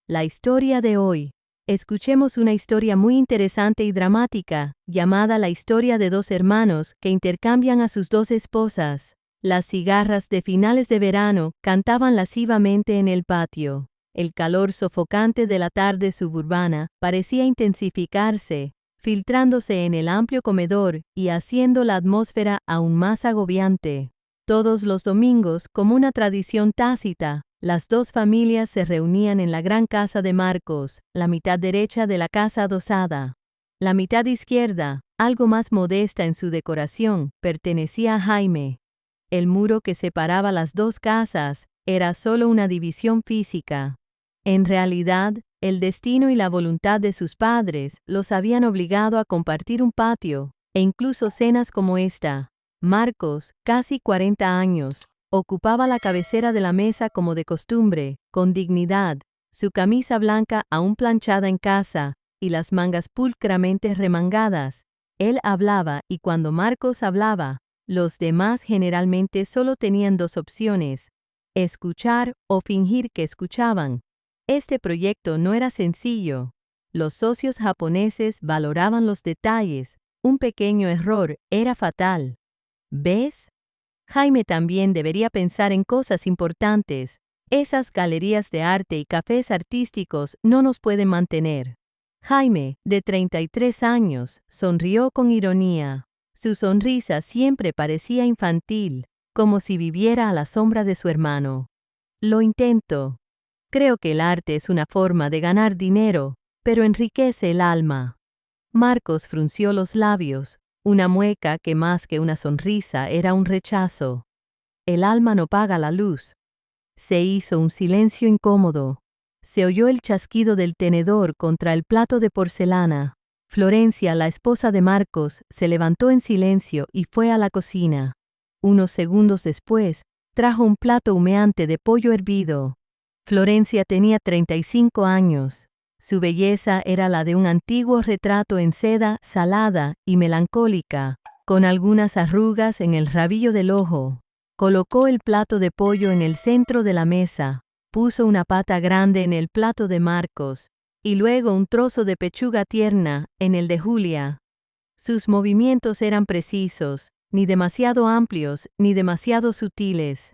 La historia de hoy. Escuchemos una historia muy interesante y dramática, llamada la historia de dos hermanos que intercambian a sus dos esposas. Las cigarras de finales de verano cantaban lascivamente en el patio. El calor sofocante de la tarde suburbana parecía intensificarse, filtrándose en el amplio comedor y haciendo la atmósfera aún más agobiante. Todos los domingos, como una tradición tácita, las dos familias se reunían en la gran casa de Marcos, la mitad derecha de la casa adosada. La mitad izquierda, algo más modesta en su decoración, pertenecía a Jaime. El muro que separaba las dos casas era solo una división física. En realidad, el destino y la voluntad de sus padres los habían obligado a compartir un patio, e incluso cenas como esta. Marcos, casi 40 años, ocupaba la cabecera de la mesa como de costumbre, con dignidad, su camisa blanca aún planchada en casa y las mangas pulcramente remangadas. Él hablaba y cuando Marcos hablaba, los demás generalmente solo tenían dos opciones: escuchar o fingir que escuchaban. Este proyecto no era sencillo. Los socios japoneses valoraban los detalles. Un pequeño error era fatal. ¿Ves? Jaime también debería pensar en cosas importantes. Esas galerías de arte y cafés artísticos no nos pueden mantener. Jaime, de 33 años, sonrió con ironía. Su sonrisa siempre parecía infantil, como si viviera a la sombra de su hermano. Lo intento. Creo que el arte es una forma de ganar dinero, pero enriquece el alma. Marcos frunció los labios, una mueca que más que una sonrisa era un rechazo. El alma no paga la luz. Se hizo un silencio incómodo. Se oyó el chasquido del tenedor contra el plato de porcelana. Florencia, la esposa de Marcos, se levantó en silencio y fue a la cocina. Unos segundos después, trajo un plato humeante de pollo hervido. Florencia tenía 35 años. Su belleza era la de un antiguo retrato en seda salada y melancólica, con algunas arrugas en el rabillo del ojo. Colocó el plato de pollo en el centro de la mesa, puso una pata grande en el plato de Marcos, y luego un trozo de pechuga tierna en el de Julia. Sus movimientos eran precisos, ni demasiado amplios ni demasiado sutiles.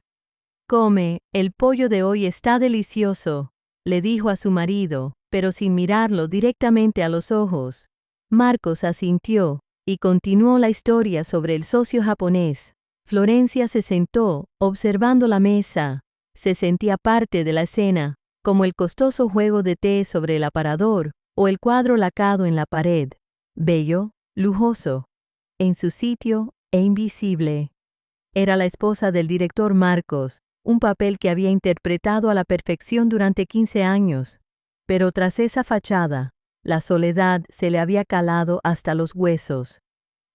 «Come, el pollo de hoy está delicioso», le dijo a su marido, pero sin mirarlo directamente a los ojos. Marcos asintió y continuó la historia sobre el socio japonés. Florencia se sentó, observando la mesa. Se sentía parte de la escena, como el costoso juego de té sobre el aparador o el cuadro lacado en la pared. Bello, lujoso, en su sitio e invisible. Era la esposa del director Marcos, un papel que había interpretado a la perfección durante 15 años. Pero tras esa fachada, la soledad se le había calado hasta los huesos.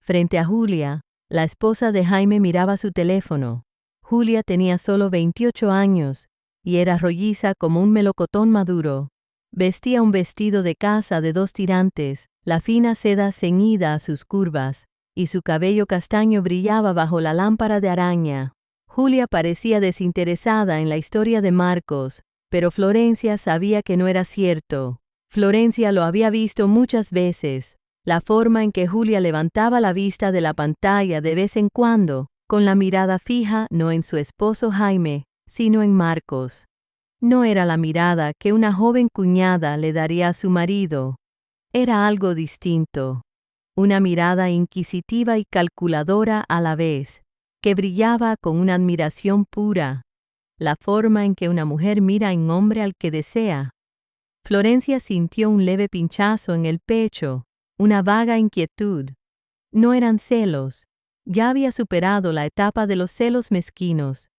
Frente a Julia, la esposa de Jaime miraba su teléfono. Julia tenía solo 28 años y era rolliza como un melocotón maduro. Vestía un vestido de casa de 2 tirantes, la fina seda ceñida a sus curvas, y su cabello castaño brillaba bajo la lámpara de araña. Julia parecía desinteresada en la historia de Marcos, pero Florencia sabía que no era cierto. Florencia lo había visto muchas veces. La forma en que Julia levantaba la vista de la pantalla de vez en cuando, con la mirada fija no en su esposo Jaime, sino en Marcos. No era la mirada que una joven cuñada le daría a su marido. Era algo distinto. Una mirada inquisitiva y calculadora a la vez, que brillaba con una admiración pura. La forma en que una mujer mira a un hombre al que desea. Florencia sintió un leve pinchazo en el pecho, una vaga inquietud. No eran celos. Ya había superado la etapa de los celos mezquinos.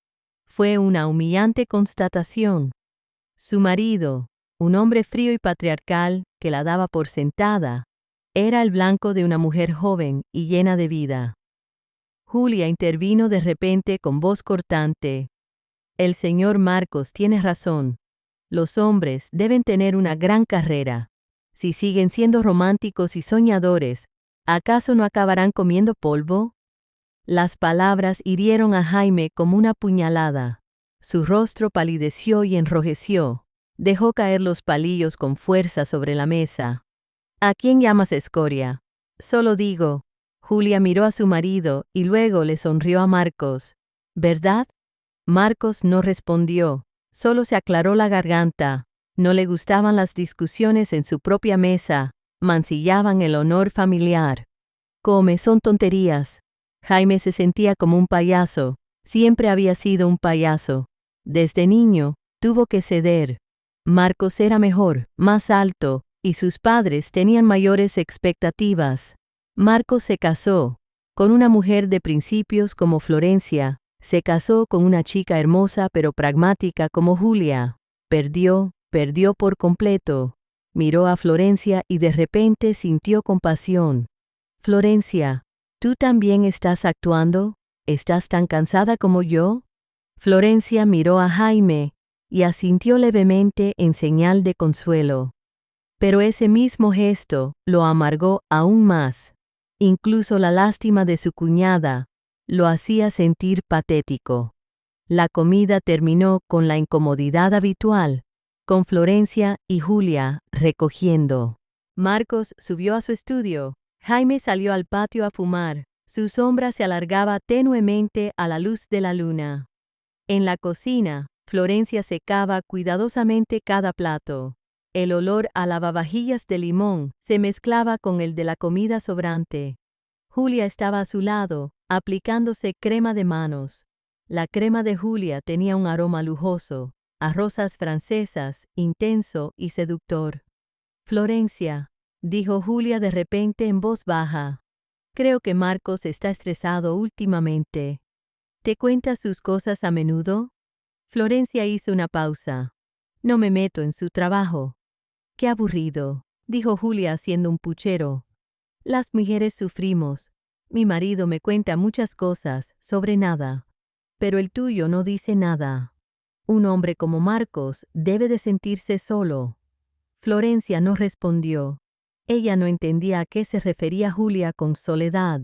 Fue una humillante constatación. Su marido, un hombre frío y patriarcal que la daba por sentada, era el blanco de una mujer joven y llena de vida. Julia intervino de repente con voz cortante. «El señor Marcos tiene razón. Los hombres deben tener una gran carrera. Si siguen siendo románticos y soñadores, ¿acaso no acabarán comiendo polvo?» Las palabras hirieron a Jaime como una puñalada. Su rostro palideció y enrojeció. Dejó caer los palillos con fuerza sobre la mesa. ¿A quién llamas escoria? Solo digo. Julia miró a su marido y luego le sonrió a Marcos. ¿Verdad? Marcos no respondió, solo se aclaró la garganta. No le gustaban las discusiones en su propia mesa, mancillaban el honor familiar. Come, son tonterías. Jaime se sentía como un payaso, siempre había sido un payaso. Desde niño, tuvo que ceder. Marcos era mejor, más alto, y sus padres tenían mayores expectativas. Marcos se casó con una mujer de principios como Florencia, se casó con una chica hermosa pero pragmática como Julia. Perdió por completo. Miró a Florencia y de repente sintió compasión. Florencia, ¿tú también estás actuando? ¿Estás tan cansada como yo? Florencia miró a Jaime y asintió levemente en señal de consuelo. Pero ese mismo gesto lo amargó aún más. Incluso la lástima de su cuñada lo hacía sentir patético. La comida terminó con la incomodidad habitual, con Florencia y Julia recogiendo. Marcos subió a su estudio. Jaime salió al patio a fumar. Su sombra se alargaba tenuemente a la luz de la luna. En la cocina, Florencia secaba cuidadosamente cada plato. El olor a lavavajillas de limón se mezclaba con el de la comida sobrante. Julia estaba a su lado, aplicándose crema de manos. La crema de Julia tenía un aroma lujoso, a rosas francesas, intenso y seductor. Florencia, dijo Julia de repente en voz baja. Creo que Marcos está estresado últimamente. ¿Te cuenta sus cosas a menudo? Florencia hizo una pausa. No me meto en su trabajo. Qué aburrido, dijo Julia haciendo un puchero. Las mujeres sufrimos. Mi marido me cuenta muchas cosas sobre nada, pero el tuyo no dice nada. Un hombre como Marcos debe de sentirse solo. Florencia no respondió. Ella no entendía a qué se refería Julia con soledad.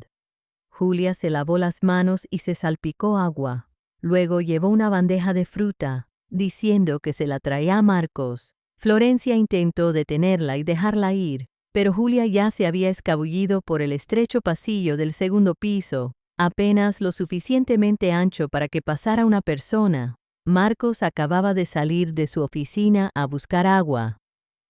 Julia se lavó las manos y se salpicó agua. Luego llevó una bandeja de fruta, diciendo que se la traía a Marcos. Florencia intentó detenerla y dejarla ir, pero Julia ya se había escabullido por el estrecho pasillo del segundo piso, apenas lo suficientemente ancho para que pasara una persona. Marcos acababa de salir de su oficina a buscar agua.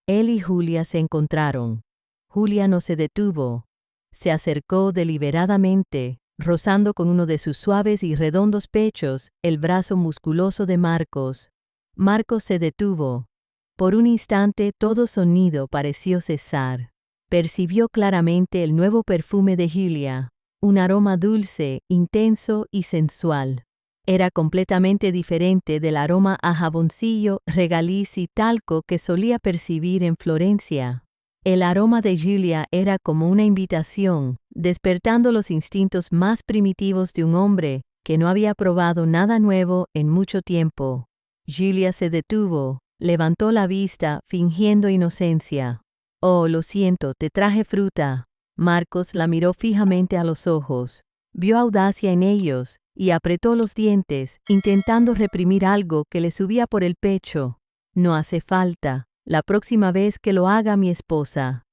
Él y Julia se encontraron. Julia no se detuvo. Se acercó deliberadamente, rozando con uno de sus suaves y redondos pechos el brazo musculoso de Marcos. Marcos se detuvo. Por un instante todo sonido pareció cesar. Percibió claramente el nuevo perfume de Julia, un aroma dulce, intenso y sensual. Era completamente diferente del aroma a jaboncillo, regaliz y talco que solía percibir en Florencia. El aroma de Julia era como una invitación, despertando los instintos más primitivos de un hombre que no había probado nada nuevo en mucho tiempo. Julia se detuvo, levantó la vista, fingiendo inocencia. «Oh, lo siento, te traje fruta». Marcos la miró fijamente a los ojos. Vio audacia en ellos y apretó los dientes, intentando reprimir algo que le subía por el pecho. «No hace falta. La próxima vez que lo haga mi esposa».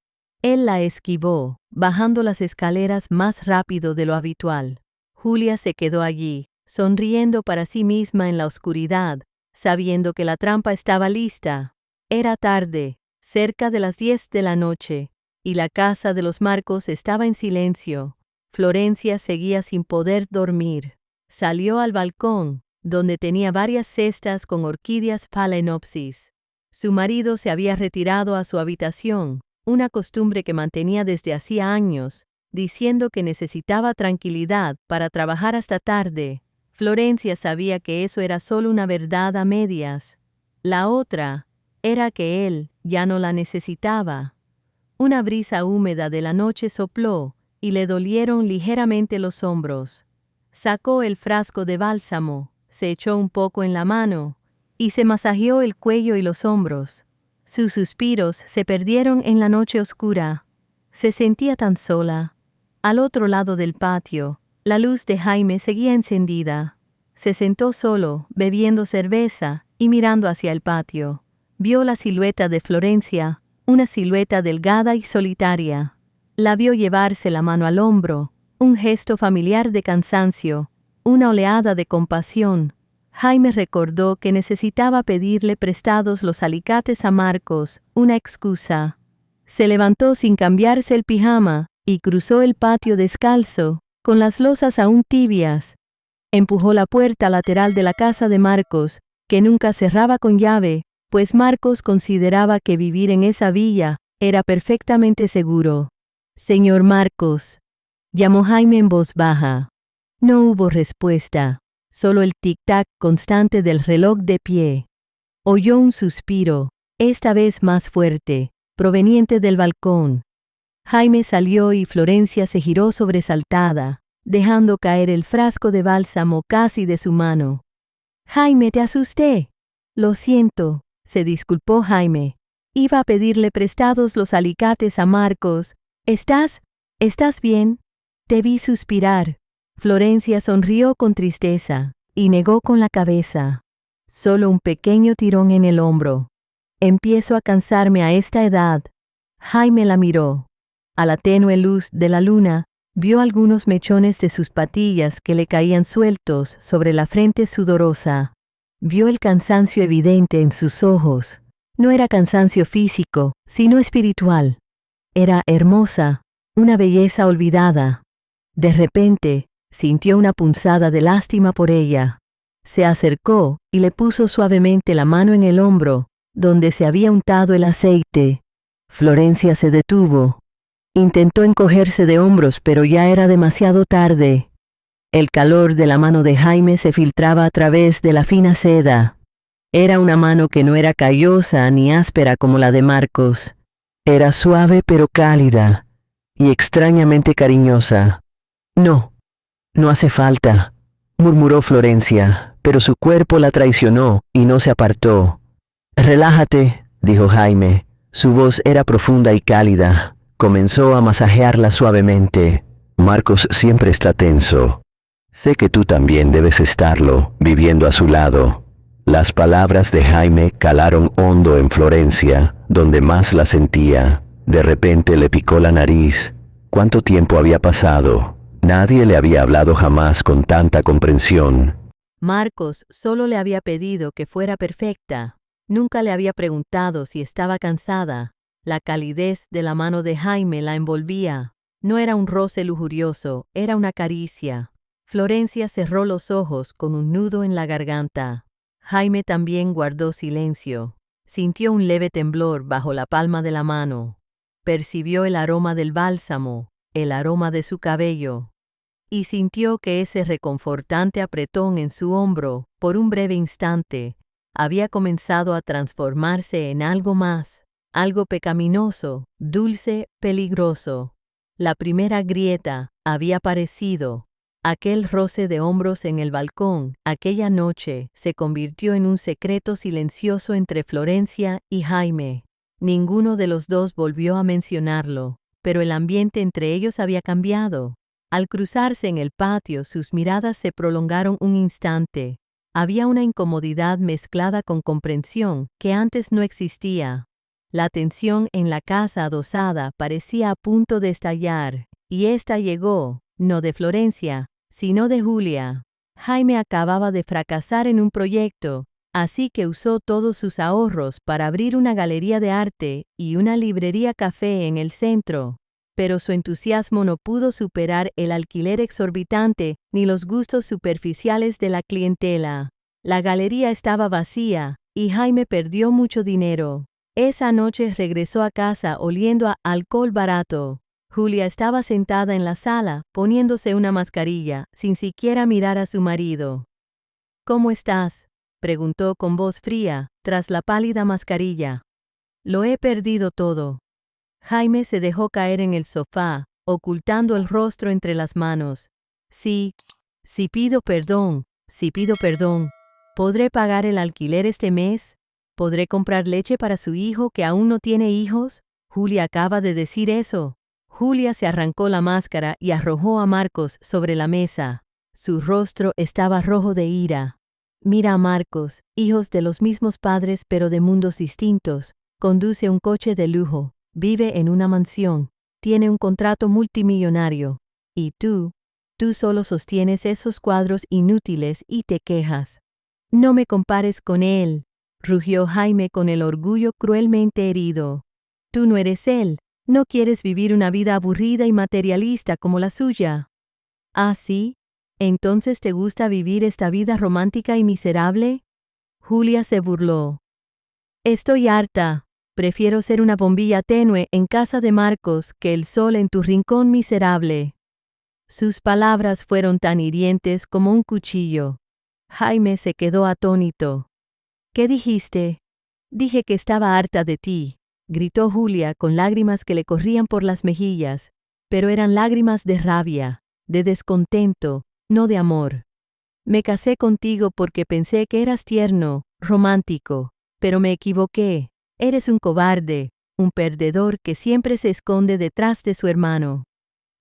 Él la esquivó, bajando las escaleras más rápido de lo habitual. Julia se quedó allí, sonriendo para sí misma en la oscuridad, sabiendo que la trampa estaba lista. Era tarde, cerca de las 10 de la noche, y la casa de los Marcos estaba en silencio. Florencia seguía sin poder dormir. Salió al balcón, donde tenía varias cestas con orquídeas phalaenopsis. Su marido se había retirado a su habitación, una costumbre que mantenía desde hacía años, diciendo que necesitaba tranquilidad para trabajar hasta tarde. Florencia sabía que eso era solo una verdad a medias. La otra era que él ya no la necesitaba. Una brisa húmeda de la noche sopló y le dolieron ligeramente los hombros. Sacó el frasco de bálsamo, se echó un poco en la mano y se masajeó el cuello y los hombros. Sus suspiros se perdieron en la noche oscura. Se sentía tan sola. Al otro lado del patio, la luz de Jaime seguía encendida. Se sentó solo, bebiendo cerveza y mirando hacia el patio. Vio la silueta de Florencia, una silueta delgada y solitaria. La vio llevarse la mano al hombro, un gesto familiar de cansancio, una oleada de compasión. Jaime recordó que necesitaba pedirle prestados los alicates a Marcos, una excusa. Se levantó sin cambiarse el pijama y cruzó el patio descalzo, con las losas aún tibias. Empujó la puerta lateral de la casa de Marcos, que nunca cerraba con llave, pues Marcos consideraba que vivir en esa villa era perfectamente seguro. «Señor Marcos», llamó Jaime en voz baja. No hubo respuesta, solo el tic-tac constante del reloj de pie. Oyó un suspiro, esta vez más fuerte, proveniente del balcón. Jaime salió y Florencia se giró sobresaltada, dejando caer el frasco de bálsamo casi de su mano. «Jaime, te asusté». «Lo siento», se disculpó Jaime. «Iba a pedirle prestados los alicates a Marcos. ¿Estás bien?» «Te vi suspirar». Florencia sonrió con tristeza y negó con la cabeza. «Solo un pequeño tirón en el hombro. Empiezo a cansarme a esta edad». Jaime la miró. A la tenue luz de la luna, vio algunos mechones de sus patillas que le caían sueltos sobre la frente sudorosa. Vio el cansancio evidente en sus ojos. No era cansancio físico, sino espiritual. Era hermosa, una belleza olvidada. De repente, sintió una punzada de lástima por ella. Se acercó y le puso suavemente la mano en el hombro, donde se había untado el aceite. Florencia se detuvo. Intentó encogerse de hombros, pero ya era demasiado tarde. El calor de la mano de Jaime se filtraba a través de la fina seda. Era una mano que no era callosa ni áspera como la de Marcos. Era suave pero cálida y extrañamente cariñosa. «No, no hace falta», murmuró Florencia, pero su cuerpo la traicionó y no se apartó. «Relájate», dijo Jaime. Su voz era profunda y cálida. Comenzó a masajearla suavemente. «Marcos siempre está tenso. Sé que tú también debes estarlo, viviendo a su lado». Las palabras de Jaime calaron hondo en Florencia, donde más la sentía. De repente le picó la nariz. ¿Cuánto tiempo había pasado? Nadie le había hablado jamás con tanta comprensión. Marcos solo le había pedido que fuera perfecta. Nunca le había preguntado si estaba cansada. La calidez de la mano de Jaime la envolvía. No era un roce lujurioso, era una caricia. Florencia cerró los ojos con un nudo en la garganta. Jaime también guardó silencio. Sintió un leve temblor bajo la palma de la mano. Percibió el aroma del bálsamo, el aroma de su cabello, y sintió que ese reconfortante apretón en su hombro, por un breve instante, había comenzado a transformarse en algo más, algo pecaminoso, dulce, peligroso. La primera grieta había aparecido. Aquel roce de hombros en el balcón, aquella noche, se convirtió en un secreto silencioso entre Florencia y Jaime. Ninguno de los dos volvió a mencionarlo, pero el ambiente entre ellos había cambiado. Al cruzarse en el patio, sus miradas se prolongaron un instante. Había una incomodidad mezclada con comprensión que antes no existía. La tensión en la casa adosada parecía a punto de estallar, y ésta llegó, no de Florencia, sino de Julia. Jaime acababa de fracasar en un proyecto, así que usó todos sus ahorros para abrir una galería de arte y una librería café en el centro. Pero su entusiasmo no pudo superar el alquiler exorbitante ni los gustos superficiales de la clientela. La galería estaba vacía y Jaime perdió mucho dinero. Esa noche regresó a casa oliendo a alcohol barato. Julia estaba sentada en la sala, poniéndose una mascarilla, sin siquiera mirar a su marido. «¿Cómo estás?», preguntó con voz fría, tras la pálida mascarilla. «Lo he perdido todo». Jaime se dejó caer en el sofá, ocultando el rostro entre las manos. Sí pido perdón. ¿Podré pagar el alquiler este mes? ¿Podré comprar leche para su hijo que aún no tiene hijos? Julia acaba de decir eso». Julia se arrancó la máscara y arrojó a Marcos sobre la mesa. Su rostro estaba rojo de ira. Mira a Marcos, hijos de los mismos padres pero de mundos distintos, conduce un coche de lujo, vive en una mansión, tiene un contrato multimillonario. Y tú solo sostienes esos cuadros inútiles y te quejas. No me compares con él, rugió Jaime con el orgullo cruelmente herido. Tú no eres él, no quieres vivir una vida aburrida y materialista como la suya. ¿Ah, sí? ¿Entonces te gusta vivir esta vida romántica y miserable? Julia se burló. Estoy harta. Prefiero ser una bombilla tenue en casa de Marcos que el sol en tu rincón miserable. Sus palabras fueron tan hirientes como un cuchillo. Jaime se quedó atónito. ¿Qué dijiste? Dije que estaba harta de ti, gritó Julia con lágrimas que le corrían por las mejillas, pero eran lágrimas de rabia, de descontento, no de amor. Me casé contigo porque pensé que eras tierno, romántico, pero me equivoqué. Eres un cobarde, un perdedor que siempre se esconde detrás de su hermano.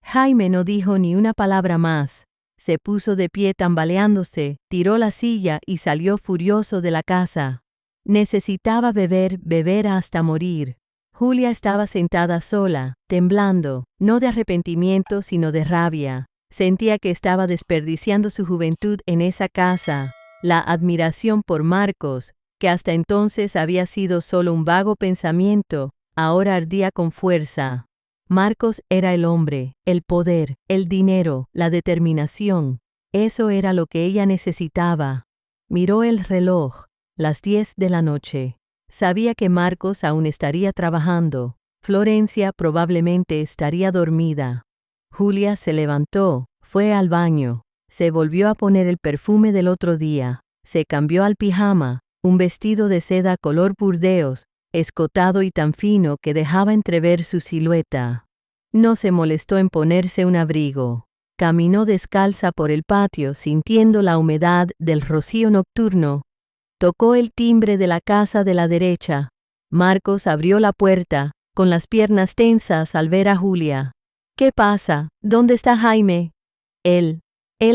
Jaime no dijo ni una palabra más. Se puso de pie tambaleándose, tiró la silla y salió furioso de la casa. Necesitaba beber hasta morir. Julia estaba sentada sola, temblando, no de arrepentimiento sino de rabia. Sentía que estaba desperdiciando su juventud en esa casa. La admiración por Marcos, que hasta entonces había sido solo un vago pensamiento, ahora ardía con fuerza. Marcos era el hombre, el poder, el dinero, la determinación. Eso era lo que ella necesitaba. Miró el reloj, las 10 de la noche. Sabía que Marcos aún estaría trabajando. Florencia probablemente estaría dormida. Julia se levantó, fue al baño, se volvió a poner el perfume del otro día, se cambió al pijama, un vestido de seda color burdeos, escotado y tan fino que dejaba entrever su silueta. No se molestó en ponerse un abrigo. Caminó descalza por el patio sintiendo la humedad del rocío nocturno. Tocó el timbre de la casa de la derecha. Marcos abrió la puerta, con las piernas tensas al ver a Julia. ¿Qué pasa? ¿Dónde está Jaime? Él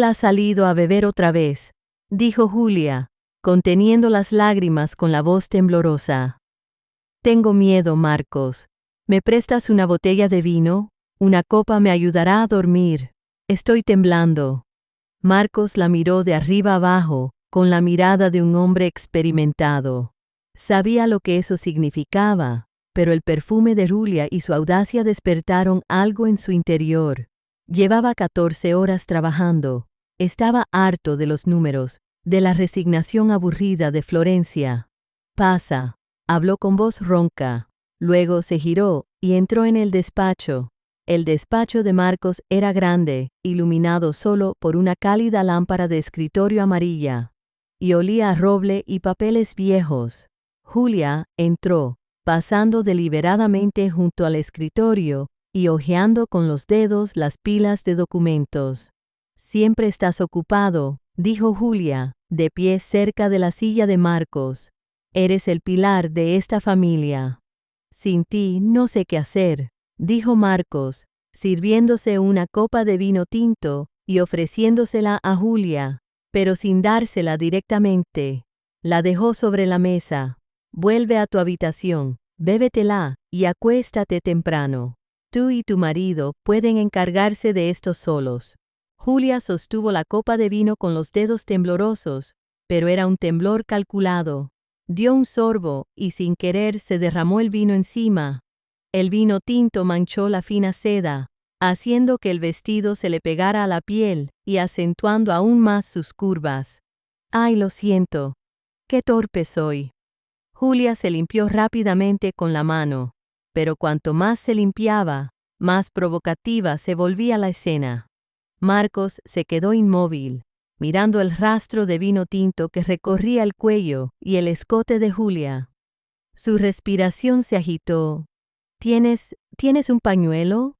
ha salido a beber otra vez, dijo Julia, conteniendo las lágrimas con la voz temblorosa. Tengo miedo, Marcos. ¿Me prestas una botella de vino? Una copa me ayudará a dormir. Estoy temblando. Marcos la miró de arriba abajo, con la mirada de un hombre experimentado. Sabía lo que eso significaba, pero el perfume de Julia y su audacia despertaron algo en su interior. Llevaba 14 horas trabajando. Estaba harto de los números, de la resignación aburrida de Florencia. Pasa. Habló con voz ronca. Luego se giró y entró en el despacho. El despacho de Marcos era grande, iluminado solo por una cálida lámpara de escritorio amarilla, y olía a roble y papeles viejos. Julia entró, pasando deliberadamente junto al escritorio y hojeando con los dedos las pilas de documentos. Siempre estás ocupado, dijo Julia, de pie cerca de la silla de Marcos. Eres el pilar de esta familia. Sin ti no sé qué hacer, dijo Marcos, sirviéndose una copa de vino tinto y ofreciéndosela a Julia, pero sin dársela directamente. La dejó sobre la mesa. Vuelve a tu habitación, bébetela y acuéstate temprano. Tú y tu marido pueden encargarse de esto solos. Julia sostuvo la copa de vino con los dedos temblorosos, pero era un temblor calculado. Dio un sorbo y sin querer se derramó el vino encima. El vino tinto manchó la fina seda, haciendo que el vestido se le pegara a la piel y acentuando aún más sus curvas. ¡Ay, lo siento! ¡Qué torpe soy! Julia se limpió rápidamente con la mano, pero cuanto más se limpiaba, más provocativa se volvía la escena. Marcos se quedó inmóvil, mirando el rastro de vino tinto que recorría el cuello y el escote de Julia. Su respiración se agitó. ¿Tienes un pañuelo?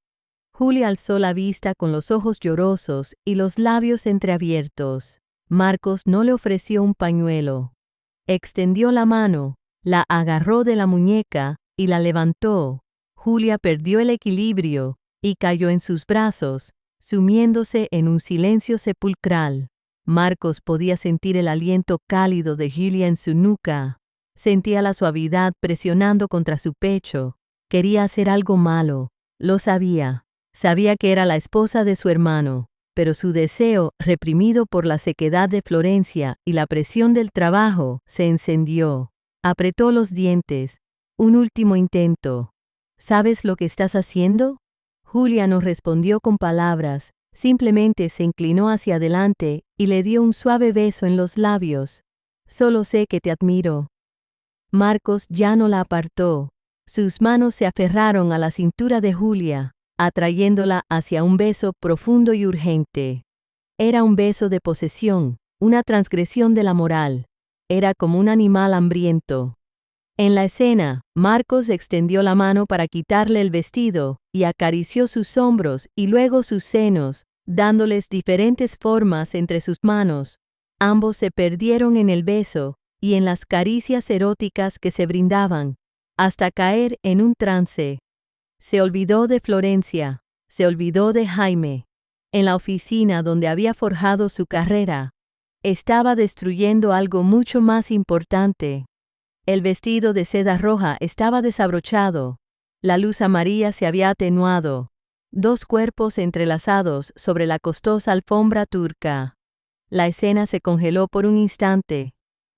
Julia alzó la vista con los ojos llorosos y los labios entreabiertos. Marcos no le ofreció un pañuelo. Extendió la mano, la agarró de la muñeca y la levantó. Julia perdió el equilibrio y cayó en sus brazos, sumiéndose en un silencio sepulcral. Marcos podía sentir el aliento cálido de Julia en su nuca. Sentía la suavidad presionando contra su pecho. Quería hacer algo malo. Lo sabía. Sabía que era la esposa de su hermano, pero su deseo, reprimido por la sequedad de Florencia y la presión del trabajo, se encendió. Apretó los dientes. Un último intento. ¿Sabes lo que estás haciendo? Julia no respondió con palabras. Simplemente se inclinó hacia adelante y le dio un suave beso en los labios. Solo sé que te admiro. Marcos ya no la apartó. Sus manos se aferraron a la cintura de Julia, atrayéndola hacia un beso profundo y urgente. Era un beso de posesión, una transgresión de la moral. Era como un animal hambriento. En la escena, Marcos extendió la mano para quitarle el vestido y acarició sus hombros y luego sus senos, dándoles diferentes formas entre sus manos. Ambos se perdieron en el beso y en las caricias eróticas que se brindaban, hasta caer en un trance. Se olvidó de Florencia, se olvidó de Jaime. En la oficina donde había forjado su carrera, estaba destruyendo algo mucho más importante. El vestido de seda roja estaba desabrochado. La luz amarilla se había atenuado. Dos cuerpos entrelazados sobre la costosa alfombra turca. La escena se congeló por un instante.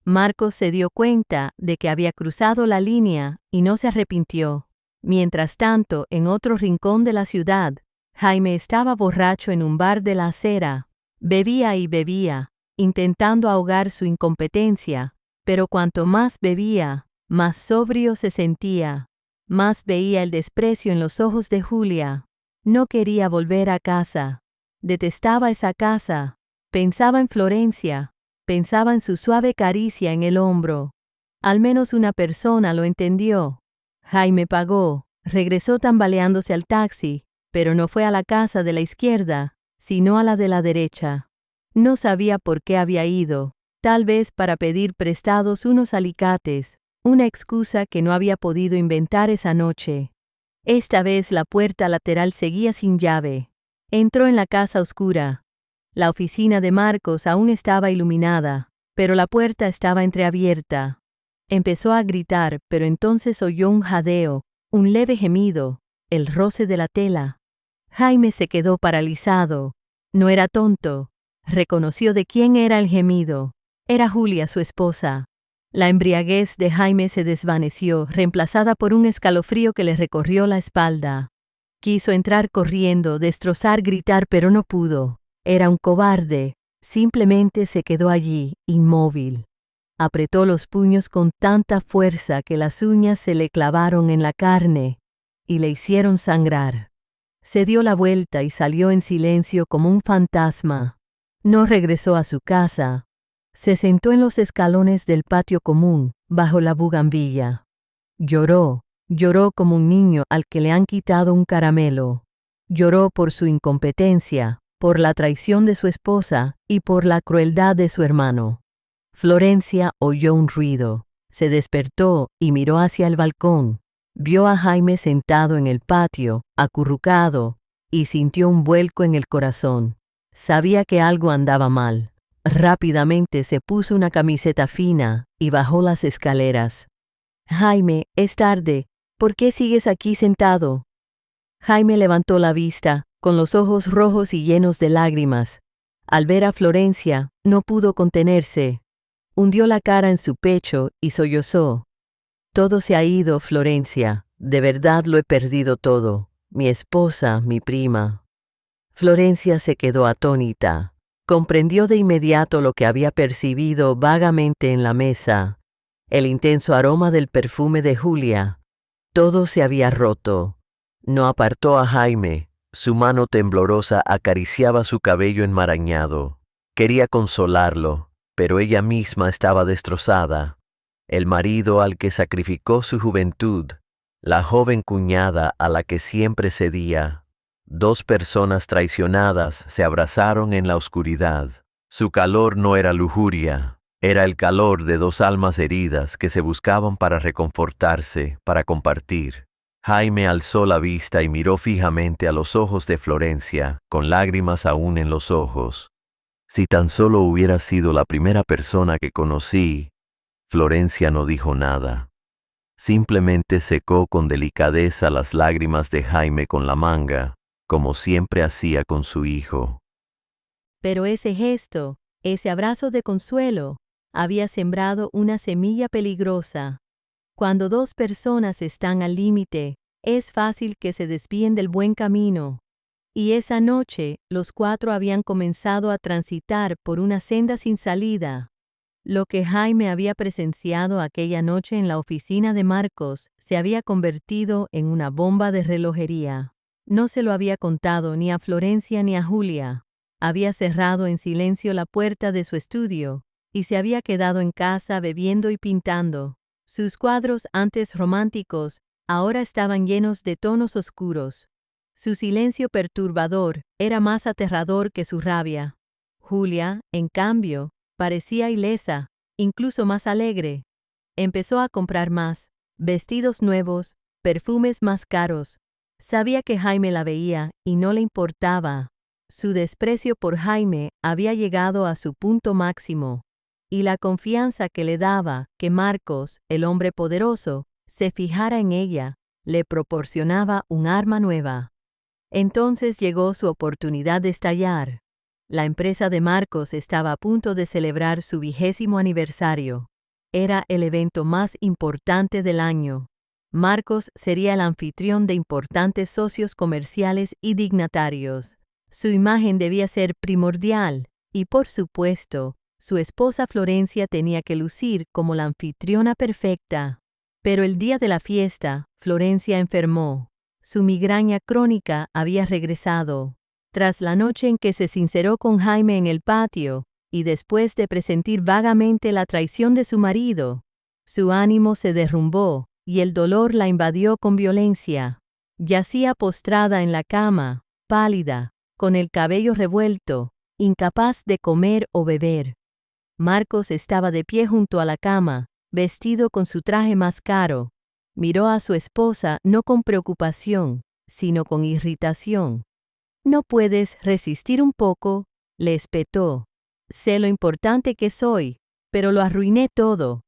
Marcos se dio cuenta de que había cruzado la línea y no se arrepintió. Mientras tanto, en otro rincón de la ciudad, Jaime estaba borracho en un bar de la acera. Bebía y bebía, intentando ahogar su incompetencia. Pero cuanto más bebía, más sobrio se sentía, más veía el desprecio en los ojos de Julia. No quería volver a casa. Detestaba esa casa. Pensaba en Florencia. Pensaba en su suave caricia en el hombro. Al menos una persona lo entendió. Jaime pagó, regresó tambaleándose al taxi, pero no fue a la casa de la izquierda, sino a la de la derecha. No sabía por qué había ido. Tal vez para pedir prestados unos alicates, una excusa que no había podido inventar esa noche. Esta vez la puerta lateral seguía sin llave. Entró en la casa oscura. La oficina de Marcos aún estaba iluminada, pero la puerta estaba entreabierta. Empezó a gritar, pero entonces oyó un jadeo, un leve gemido, el roce de la tela. Jaime se quedó paralizado. No era tonto. Reconoció de quién era el gemido. Era Julia, su esposa. La embriaguez de Jaime se desvaneció, reemplazada por un escalofrío que le recorrió la espalda. Quiso entrar corriendo, destrozar, gritar, pero no pudo. Era un cobarde. Simplemente se quedó allí, inmóvil. Apretó los puños con tanta fuerza que las uñas se le clavaron en la carne y le hicieron sangrar. Se dio la vuelta y salió en silencio como un fantasma. No regresó a su casa. Se sentó en los escalones del patio común, bajo la bugambilla. Lloró como un niño al que le han quitado un caramelo. Lloró por su incompetencia, por la traición de su esposa y por la crueldad de su hermano. Florencia oyó un ruido. Se despertó y miró hacia el balcón. Vio a Jaime sentado en el patio, acurrucado, y sintió un vuelco en el corazón. Sabía que algo andaba mal. Rápidamente se puso una camiseta fina y bajó las escaleras. Jaime, es tarde. ¿Por qué sigues aquí sentado? Jaime levantó la vista, con los ojos rojos y llenos de lágrimas. Al ver a Florencia, no pudo contenerse. Hundió la cara en su pecho y sollozó. Todo se ha ido, Florencia. De verdad lo he perdido todo. Mi esposa, mi prima. Florencia se quedó atónita. Comprendió de inmediato lo que había percibido vagamente en la mesa. El intenso aroma del perfume de Julia. Todo se había roto. No apartó a Jaime. Su mano temblorosa acariciaba su cabello enmarañado. Quería consolarlo, pero ella misma estaba destrozada. El marido al que sacrificó su juventud, la joven cuñada a la que siempre cedía. Dos personas traicionadas se abrazaron en la oscuridad. Su calor no era lujuria, era el calor de dos almas heridas que se buscaban para reconfortarse, para compartir. Jaime alzó la vista y miró fijamente a los ojos de Florencia, con lágrimas aún en los ojos. Si tan solo hubiera sido la primera persona que conocí. Florencia no dijo nada. Simplemente secó con delicadeza las lágrimas de Jaime con la manga, como siempre hacía con su hijo. Pero ese gesto, ese abrazo de consuelo, había sembrado una semilla peligrosa. Cuando dos personas están al límite, es fácil que se desvíen del buen camino. Y esa noche, los cuatro habían comenzado a transitar por una senda sin salida. Lo que Jaime había presenciado aquella noche en la oficina de Marcos se había convertido en una bomba de relojería. No se lo había contado ni a Florencia ni a Julia. Había cerrado en silencio la puerta de su estudio y se había quedado en casa bebiendo y pintando. Sus cuadros antes románticos ahora estaban llenos de tonos oscuros. Su silencio perturbador era más aterrador que su rabia. Julia, en cambio, parecía ilesa, incluso más alegre. Empezó a comprar más, vestidos nuevos, perfumes más caros. Sabía que Jaime la veía y no le importaba. Su desprecio por Jaime había llegado a su punto máximo, y la confianza que le daba que Marcos, el hombre poderoso, se fijara en ella, le proporcionaba un arma nueva. Entonces llegó su oportunidad de estallar. La empresa de Marcos estaba a punto de celebrar su 20º aniversario. Era el evento más importante del año. Marcos sería el anfitrión de importantes socios comerciales y dignatarios. Su imagen debía ser primordial y, por supuesto, su esposa Florencia tenía que lucir como la anfitriona perfecta. Pero el día de la fiesta, Florencia enfermó. Su migraña crónica había regresado. Tras la noche en que se sinceró con Jaime en el patio, y después de presentir vagamente la traición de su marido, su ánimo se derrumbó y el dolor la invadió con violencia. Yacía postrada en la cama, pálida, con el cabello revuelto, incapaz de comer o beber. Marcos estaba de pie junto a la cama, vestido con su traje más caro. Miró a su esposa no con preocupación, sino con irritación. «¿No puedes resistir un poco?», le espetó. «Sé lo importante que soy, pero lo arruiné todo»,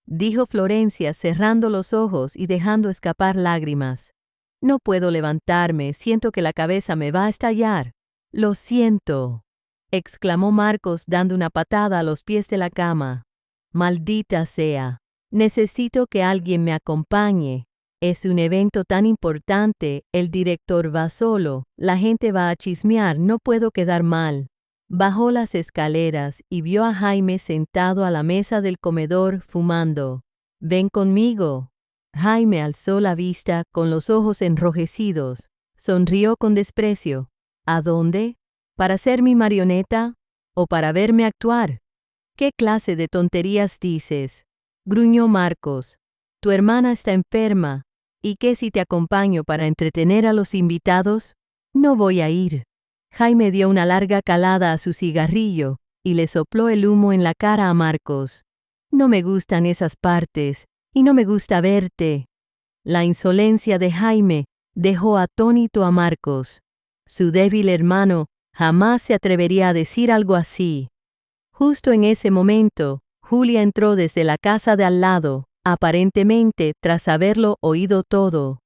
dijo Florencia cerrando los ojos y dejando escapar lágrimas. «No puedo levantarme, siento que la cabeza me va a estallar». «Lo siento», exclamó Marcos dando una patada a los pies de la cama. «Maldita sea. Necesito que alguien me acompañe. Es un evento tan importante, el director va solo, la gente va a chismear, no puedo quedar mal». Bajó las escaleras y vio a Jaime sentado a la mesa del comedor fumando. «Ven conmigo». Jaime alzó la vista con los ojos enrojecidos. Sonrió con desprecio. «¿A dónde? ¿Para ser mi marioneta? ¿O para verme actuar?» «¿Qué clase de tonterías dices?», gruñó Marcos. «Tu hermana está enferma. ¿Y qué si te acompaño para entretener a los invitados?» «No voy a ir». Jaime dio una larga calada a su cigarrillo y le sopló el humo en la cara a Marcos. «No me gustan esas partes, y no me gusta verte». La insolencia de Jaime dejó atónito a Marcos. Su débil hermano jamás se atrevería a decir algo así. Justo en ese momento, Julia entró desde la casa de al lado, aparentemente tras haberlo oído todo.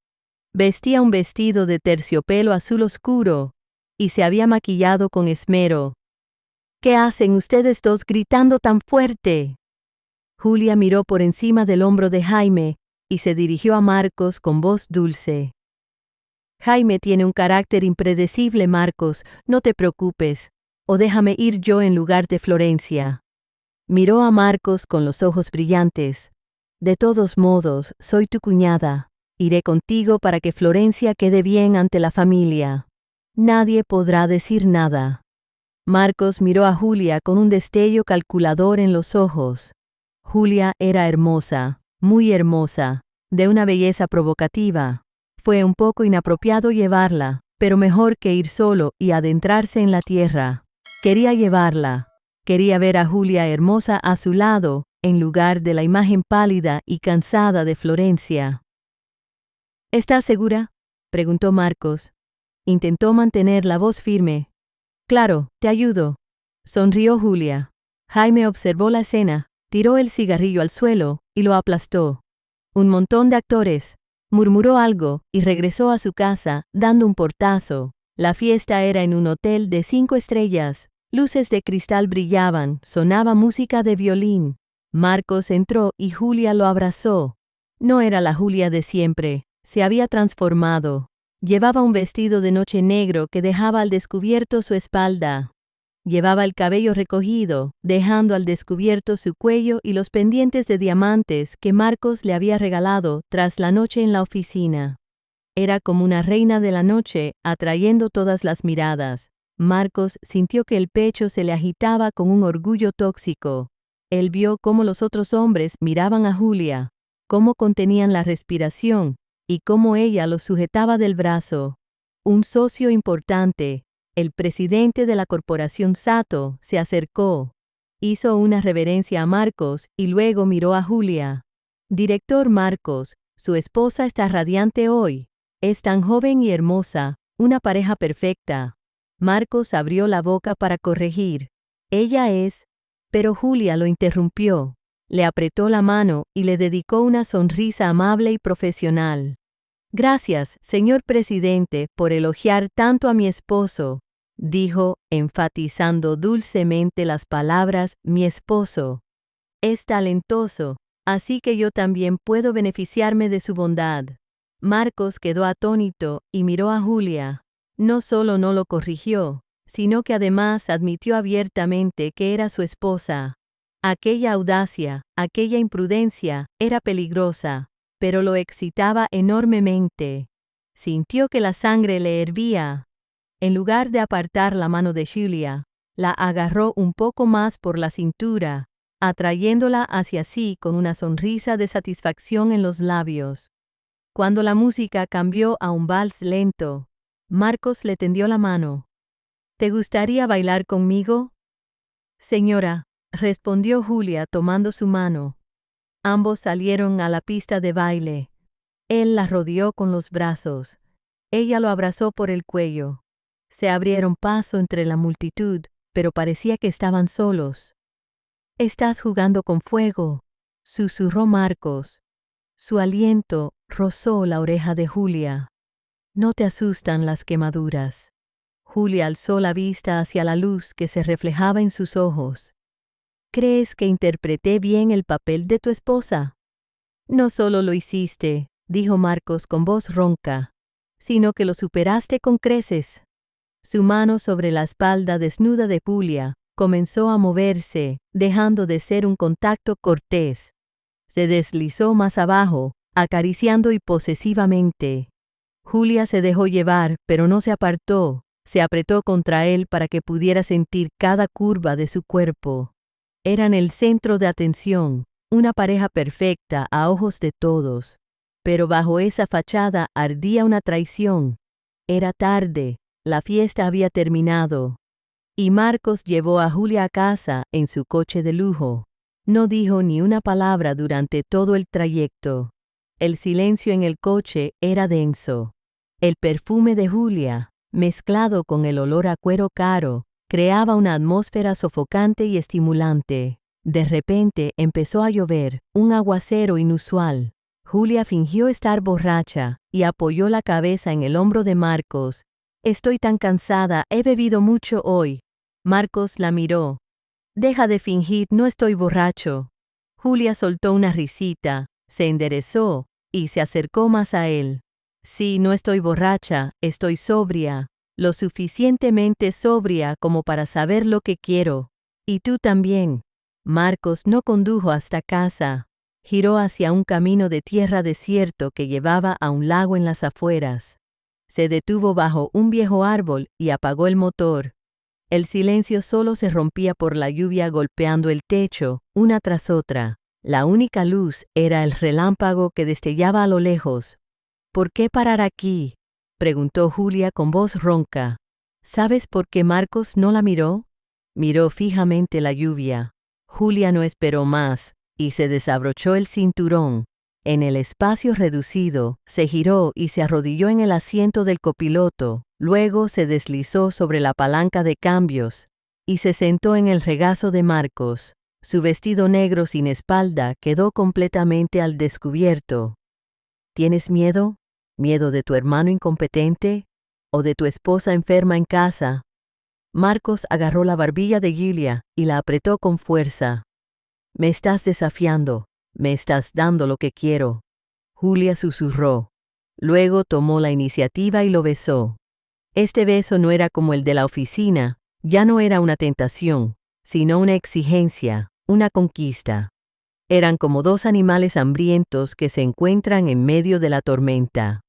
Vestía un vestido de terciopelo azul oscuro y se había maquillado con esmero. «¿Qué hacen ustedes dos gritando tan fuerte?». Julia miró por encima del hombro de Jaime y se dirigió a Marcos con voz dulce. «Jaime tiene un carácter impredecible, Marcos, no te preocupes, o déjame ir yo en lugar de Florencia». Miró a Marcos con los ojos brillantes. «De todos modos, soy tu cuñada. Iré contigo para que Florencia quede bien ante la familia. Nadie podrá decir nada». Marcos miró a Julia con un destello calculador en los ojos. Julia era hermosa, muy hermosa, de una belleza provocativa. Fue un poco inapropiado llevarla, pero mejor que ir solo y adentrarse en la tierra. Quería llevarla. Quería ver a Julia hermosa a su lado, en lugar de la imagen pálida y cansada de Florencia. «¿Estás segura?», preguntó Marcos. Intentó mantener la voz firme. «Claro, te ayudo. sonrió Julia. Jaime observó la escena, tiró el cigarrillo al suelo y lo aplastó. Un montón de actores, murmuró algo y regresó a su casa, dando un portazo. La fiesta era en un hotel de 5 estrellas. Luces de cristal brillaban, sonaba música de violín. Marcos entró y Julia lo abrazó. No era la Julia de siempre, se había transformado. Llevaba un vestido de noche negro que dejaba al descubierto su espalda. Llevaba el cabello recogido, dejando al descubierto su cuello y los pendientes de diamantes que Marcos le había regalado tras la noche en la oficina. Era como una reina de la noche, atrayendo todas las miradas. Marcos sintió que el pecho se le agitaba con un orgullo tóxico. Él vio cómo los otros hombres miraban a Julia, cómo contenían la respiración y cómo ella lo sujetaba del brazo. Un socio importante, el presidente de la corporación Sato, se acercó. Hizo una reverencia a Marcos y luego miró a Julia. Director Marcos, su esposa está radiante hoy. Es tan joven y hermosa, una pareja perfecta. Marcos abrió la boca para corregir. Ella es... Pero Julia lo interrumpió. Le apretó la mano y le dedicó una sonrisa amable y profesional. Gracias, señor presidente, por elogiar tanto a mi esposo, dijo, enfatizando dulcemente las palabras mi esposo. Es talentoso, así que yo también puedo beneficiarme de su bondad. Marcos quedó atónito y miró a Julia. No solo no lo corrigió, sino que además admitió abiertamente que era su esposa. Aquella audacia, aquella imprudencia, era peligrosa, pero lo excitaba enormemente. Sintió que la sangre le hervía. En lugar de apartar la mano de Julia, la agarró un poco más por la cintura, atrayéndola hacia sí con una sonrisa de satisfacción en los labios. Cuando la música cambió a un vals lento, Marcos le tendió la mano. ¿Te gustaría bailar conmigo? Señora, respondió Julia tomando su mano. Ambos salieron a la pista de baile. Él la rodeó con los brazos. Ella lo abrazó por el cuello. Se abrieron paso entre la multitud, pero parecía que estaban solos. «Estás jugando con fuego», susurró Marcos. Su aliento rozó la oreja de Julia. «No te asustan las quemaduras». Julia alzó la vista hacia la luz que se reflejaba en sus ojos. «¿Crees que interpreté bien el papel de tu esposa?» «No solo lo hiciste», dijo Marcos con voz ronca, «sino que lo superaste con creces». Su mano sobre la espalda desnuda de Julia comenzó a moverse, dejando de ser un contacto cortés. Se deslizó más abajo, acariciando y posesivamente. Julia se dejó llevar, pero no se apartó. Se apretó contra él para que pudiera sentir cada curva de su cuerpo. Eran el centro de atención, una pareja perfecta a ojos de todos. Pero bajo esa fachada ardía una traición. Era tarde, la fiesta había terminado. Y Marcos llevó a Julia a casa en su coche de lujo. No dijo ni una palabra durante todo el trayecto. El silencio en el coche era denso. El perfume de Julia, mezclado con el olor a cuero caro, creaba una atmósfera sofocante y estimulante. De repente empezó a llover, un aguacero inusual. Julia fingió estar borracha y apoyó la cabeza en el hombro de Marcos. «Estoy tan cansada, he bebido mucho hoy». Marcos la miró. «Deja de fingir, no estoy borracho». Julia soltó una risita, se enderezó y se acercó más a él. «Sí, no estoy borracha, estoy sobria, lo suficientemente sobria como para saber lo que quiero. Y tú también». Marcos no condujo hasta casa. Giró hacia un camino de tierra desierto que llevaba a un lago en las afueras. Se detuvo bajo un viejo árbol y apagó el motor. El silencio solo se rompía por la lluvia golpeando el techo, una tras otra. La única luz era el relámpago que destellaba a lo lejos. «¿Por qué parar aquí?», preguntó Julia con voz ronca. ¿Sabes por qué Marcos no la miró? Miró fijamente la lluvia. Julia no esperó más y se desabrochó el cinturón. En el espacio reducido, se giró y se arrodilló en el asiento del copiloto. Luego se deslizó sobre la palanca de cambios. y se sentó en el regazo de Marcos. Su vestido negro sin espalda quedó completamente al descubierto. ¿Tienes miedo? ¿Miedo de tu hermano incompetente? ¿O de tu esposa enferma en casa? Marcos agarró la barbilla de Julia y la apretó con fuerza. Me estás desafiando, me estás dando lo que quiero. Julia susurró. Luego tomó la iniciativa y lo besó. Este beso no era como el de la oficina, ya no era una tentación, sino una exigencia, una conquista. Eran como dos animales hambrientos que se encuentran en medio de la tormenta.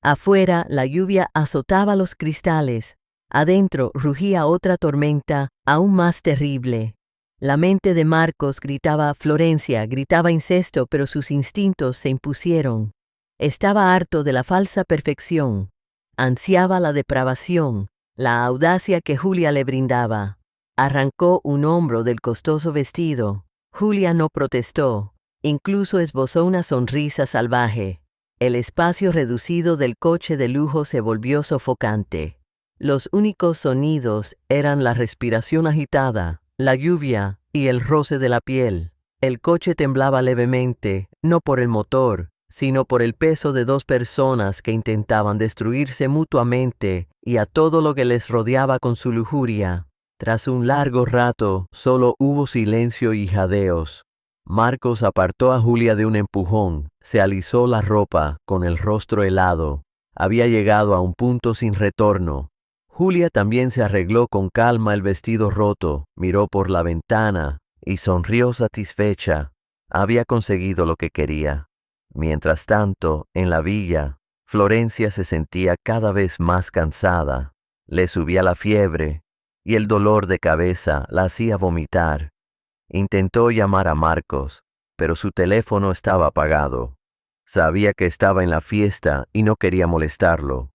Afuera, la lluvia azotaba los cristales. Adentro rugía otra tormenta, aún más terrible. La mente de Marcos gritaba Florencia, gritaba incesto, pero sus instintos se impusieron. Estaba harto de la falsa perfección. Ansiaba la depravación, la audacia que Julia le brindaba. Arrancó un hombro del costoso vestido. Julia no protestó. Incluso esbozó una sonrisa salvaje. El espacio reducido del coche de lujo se volvió sofocante. Los únicos sonidos eran la respiración agitada, la lluvia y el roce de la piel. El coche temblaba levemente, no por el motor, sino por el peso de dos personas que intentaban destruirse mutuamente y a todo lo que les rodeaba con su lujuria. Tras un largo rato, solo hubo silencio y jadeos. Marcos apartó a Julia de un empujón, se alisó la ropa con el rostro helado. Había llegado a un punto sin retorno. Julia también se arregló con calma el vestido roto, miró por la ventana y sonrió satisfecha. Había conseguido lo que quería. Mientras tanto, en la villa, Florencia se sentía cada vez más cansada. Le subía la fiebre y el dolor de cabeza la hacía vomitar. Intentó llamar a Marcos, pero su teléfono estaba apagado. Sabía que estaba en la fiesta y no quería molestarlo.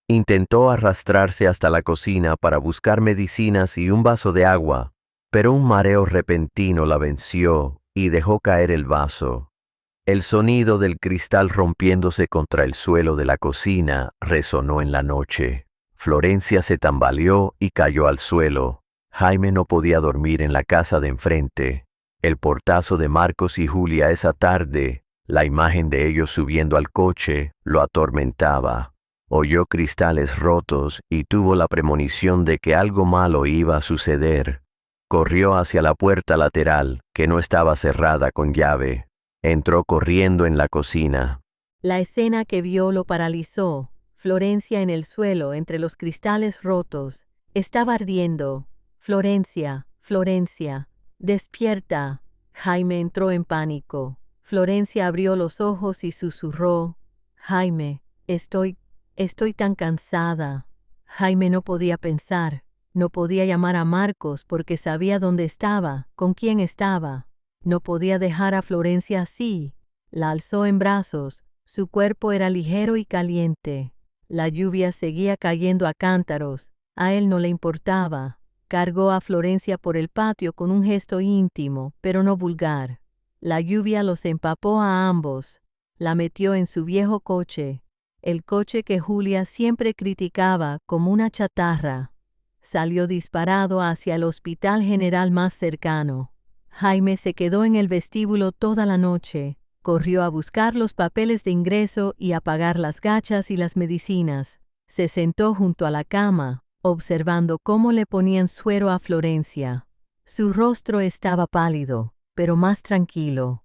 Intentó arrastrarse hasta la cocina para buscar medicinas y un vaso de agua, pero un mareo repentino la venció y dejó caer el vaso. El sonido del cristal rompiéndose contra el suelo de la cocina resonó en la noche. Florencia se tambaleó y cayó al suelo. Jaime no podía dormir en la casa de enfrente. El portazo de Marcos y Julia esa tarde, la imagen de ellos subiendo al coche, lo atormentaba. Oyó cristales rotos y tuvo la premonición de que algo malo iba a suceder. Corrió hacia la puerta lateral, que no estaba cerrada con llave. Entró corriendo en la cocina. La escena que vio lo paralizó. Florencia en el suelo, entre los cristales rotos. Estaba ardiendo. Florencia, Florencia, despierta. Jaime entró en pánico. Florencia abrió los ojos y susurró. Jaime, estoy tan cansada. Jaime no podía pensar. No podía llamar a Marcos porque sabía dónde estaba, con quién estaba. No podía dejar a Florencia así. La alzó en brazos. Su cuerpo era ligero y caliente. La lluvia seguía cayendo a cántaros. A él no le importaba. Cargó a Florencia por el patio con un gesto íntimo, pero no vulgar. La lluvia los empapó a ambos. La metió en su viejo coche, el coche que Julia siempre criticaba como una chatarra. Salió disparado hacia el hospital general más cercano. Jaime se quedó en el vestíbulo toda la noche. Corrió a buscar los papeles de ingreso y a pagar las gachas y las medicinas. Se sentó junto a la cama, observando cómo le ponían suero a Florencia. Su rostro estaba pálido, pero más tranquilo.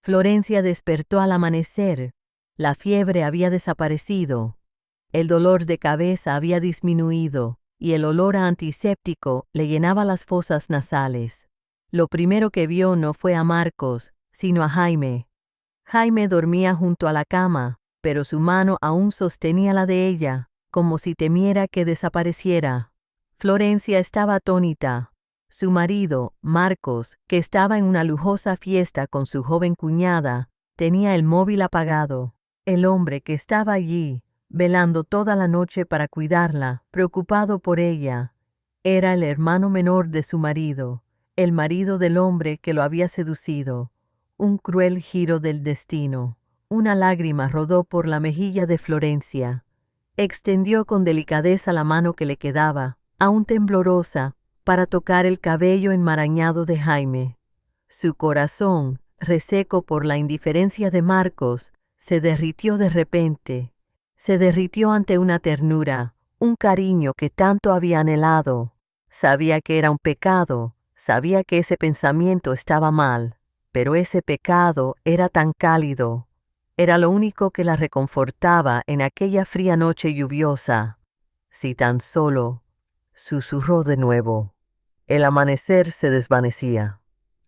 Florencia despertó al amanecer. La fiebre había desaparecido. El dolor de cabeza había disminuido y el olor a antiséptico le llenaba las fosas nasales. Lo primero que vio no fue a Marcos, sino a Jaime. Jaime dormía junto a la cama, pero su mano aún sostenía la de ella, como si temiera que desapareciera. Florencia estaba atónita. Su marido, Marcos, que estaba en una lujosa fiesta con su joven cuñada, tenía el móvil apagado. El hombre que estaba allí, velando toda la noche para cuidarla, preocupado por ella, era el hermano menor de su marido, el marido del hombre que lo había seducido. Un cruel giro del destino. Una lágrima rodó por la mejilla de Florencia. Extendió con delicadeza la mano que le quedaba, aún temblorosa, para tocar el cabello enmarañado de Jaime. Su corazón, reseco por la indiferencia de Marcos, se derritió de repente. Se derritió ante una ternura, un cariño que tanto había anhelado. Sabía que era un pecado, sabía que ese pensamiento estaba mal, pero ese pecado era tan cálido. Era lo único que la reconfortaba en aquella fría noche lluviosa. Si tan solo, susurró de nuevo. El amanecer se desvanecía.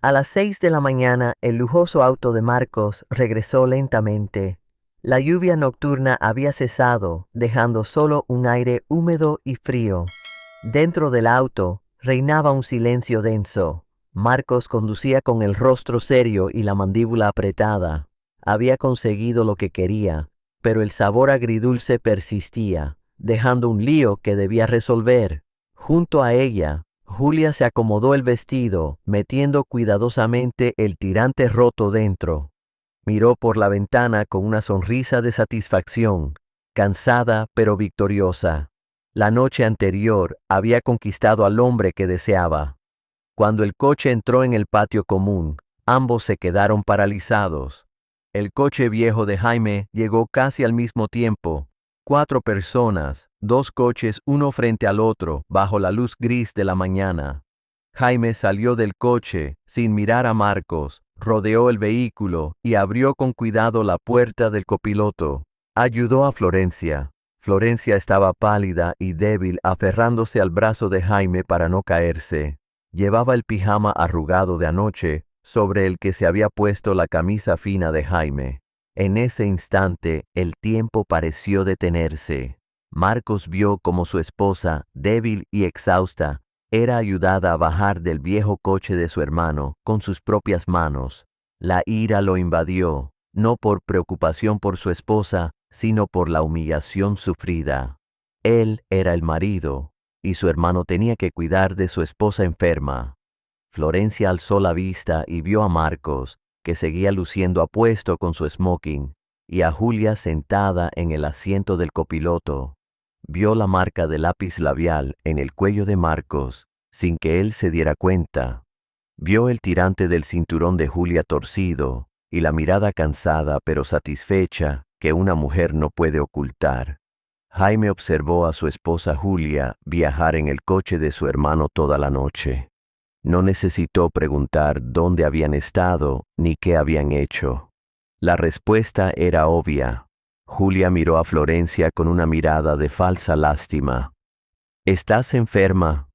A las 6 de la mañana, el lujoso auto de Marcos regresó lentamente. La lluvia nocturna había cesado, dejando solo un aire húmedo y frío. Dentro del auto reinaba un silencio denso. Marcos conducía con el rostro serio y la mandíbula apretada. Había conseguido lo que quería, pero el sabor agridulce persistía, dejando un lío que debía resolver. Junto a ella, Julia se acomodó el vestido, metiendo cuidadosamente el tirante roto dentro. Miró por la ventana con una sonrisa de satisfacción, cansada pero victoriosa. La noche anterior había conquistado al hombre que deseaba. Cuando el coche entró en el patio común, ambos se quedaron paralizados. El coche viejo de Jaime llegó casi al mismo tiempo. 4 personas, 2 coches uno frente al otro, bajo la luz gris de la mañana. Jaime salió del coche, sin mirar a Marcos, rodeó el vehículo y abrió con cuidado la puerta del copiloto. Ayudó a Florencia. Florencia estaba pálida y débil, aferrándose al brazo de Jaime para no caerse. Llevaba el pijama arrugado de anoche, sobre el que se había puesto la camisa fina de Jaime. En ese instante, el tiempo pareció detenerse. Marcos vio cómo su esposa, débil y exhausta, era ayudada a bajar del viejo coche de su hermano con sus propias manos. La ira lo invadió, no por preocupación por su esposa, sino por la humillación sufrida. Él era el marido, y su hermano tenía que cuidar de su esposa enferma. Florencia alzó la vista y vio a Marcos, que seguía luciendo apuesto con su smoking, y a Julia sentada en el asiento del copiloto. Vio la marca de lápiz labial en el cuello de Marcos, sin que él se diera cuenta. Vio el tirante del cinturón de Julia torcido, y la mirada cansada pero satisfecha que una mujer no puede ocultar. Jaime observó a su esposa Julia viajar en el coche de su hermano toda la noche. No necesitó preguntar dónde habían estado ni qué habían hecho. La respuesta era obvia. Julia miró a Florencia con una mirada de falsa lástima. ¿Estás enferma?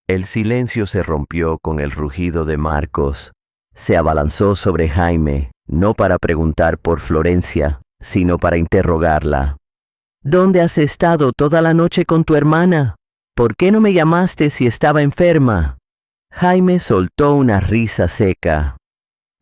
El silencio se rompió con el rugido de Marcos. Se abalanzó sobre Jaime, no para preguntar por Florencia, sino para interrogarla. ¿Dónde has estado toda la noche con tu hermana? ¿Por qué no me llamaste si estaba enferma? Jaime soltó una risa seca.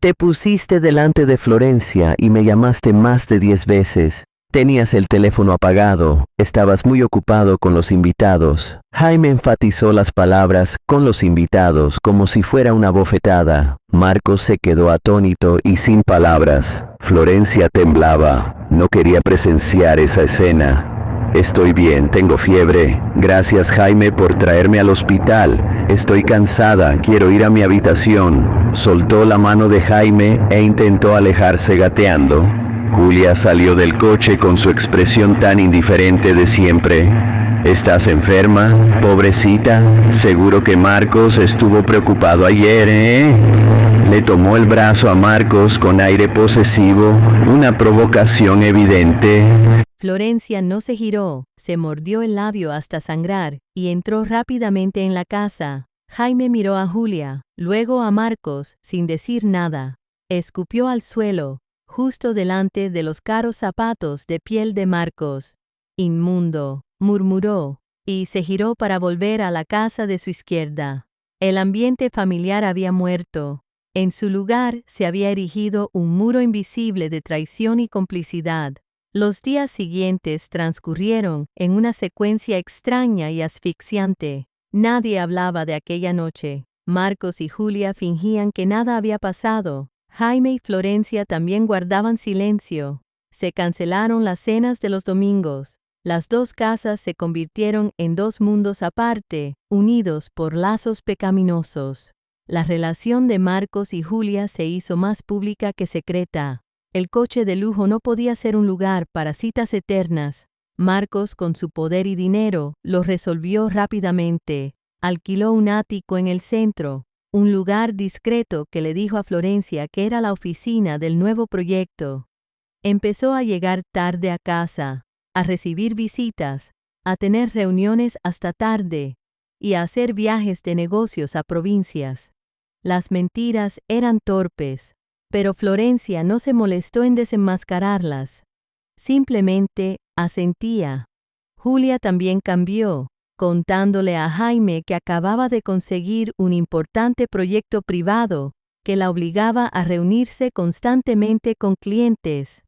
Te pusiste delante de Florencia y me llamaste más de 10 veces. Tenías el teléfono apagado, estabas muy ocupado con los invitados. Jaime enfatizó las palabras con los invitados como si fuera una bofetada. Marcos se quedó atónito y sin palabras. Florencia temblaba, no quería presenciar esa escena. Estoy bien, tengo fiebre. Gracias Jaime por traerme al hospital. Estoy cansada, quiero ir a mi habitación. Soltó la mano de Jaime e intentó alejarse gateando. Julia salió del coche con su expresión tan indiferente de siempre. ¿Estás enferma, pobrecita? Seguro que Marcos estuvo preocupado ayer, ¿eh? Le tomó el brazo a Marcos con aire posesivo, una provocación evidente. Florencia no se giró, se mordió el labio hasta sangrar y entró rápidamente en la casa. Jaime miró a Julia, luego a Marcos, sin decir nada. Escupió al suelo, justo delante de los caros zapatos de piel de Marcos. Inmundo, murmuró, y se giró para volver a la casa de su izquierda. El ambiente familiar había muerto. En su lugar se había erigido un muro invisible de traición y complicidad. Los días siguientes transcurrieron en una secuencia extraña y asfixiante. Nadie hablaba de aquella noche. Marcos y Julia fingían que nada había pasado. Jaime y Florencia también guardaban silencio. Se cancelaron las cenas de los domingos. Las dos casas se convirtieron en dos mundos aparte, unidos por lazos pecaminosos. La relación de Marcos y Julia se hizo más pública que secreta. El coche de lujo no podía ser un lugar para citas eternas. Marcos, con su poder y dinero, lo resolvió rápidamente. Alquiló un ático en el centro, un lugar discreto que le dijo a Florencia que era la oficina del nuevo proyecto. Empezó a llegar tarde a casa, a recibir visitas, a tener reuniones hasta tarde y a hacer viajes de negocios a provincias. Las mentiras eran torpes, pero Florencia no se molestó en desenmascararlas. Simplemente asentía. Julia también cambió, contándole a Jaime que acababa de conseguir un importante proyecto privado que la obligaba a reunirse constantemente con clientes.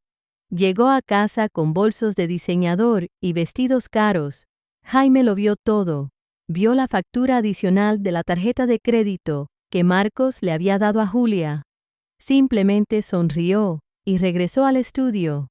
Llegó a casa con bolsos de diseñador y vestidos caros. Jaime lo vio todo. Vio la factura adicional de la tarjeta de crédito que Marcos le había dado a Julia. Simplemente sonrió y regresó al estudio.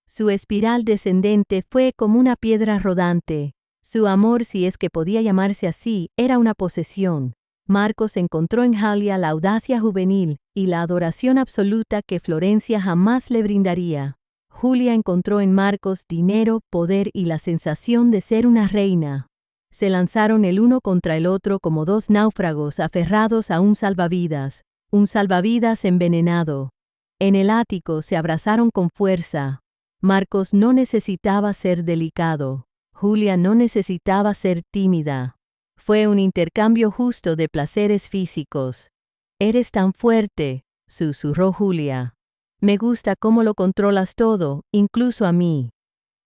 Su espiral descendente fue como una piedra rodante. Su amor, si es que podía llamarse así, era una posesión. Marcos encontró en Julia la audacia juvenil y la adoración absoluta que Florencia jamás le brindaría. Julia encontró en Marcos dinero, poder y la sensación de ser una reina. Se lanzaron el uno contra el otro como dos náufragos aferrados a un salvavidas envenenado. En el ático se abrazaron con fuerza. Marcos no necesitaba ser delicado. Julia no necesitaba ser tímida. Fue un intercambio justo de placeres físicos. «Eres tan fuerte», susurró Julia. «Me gusta cómo lo controlas todo, incluso a mí».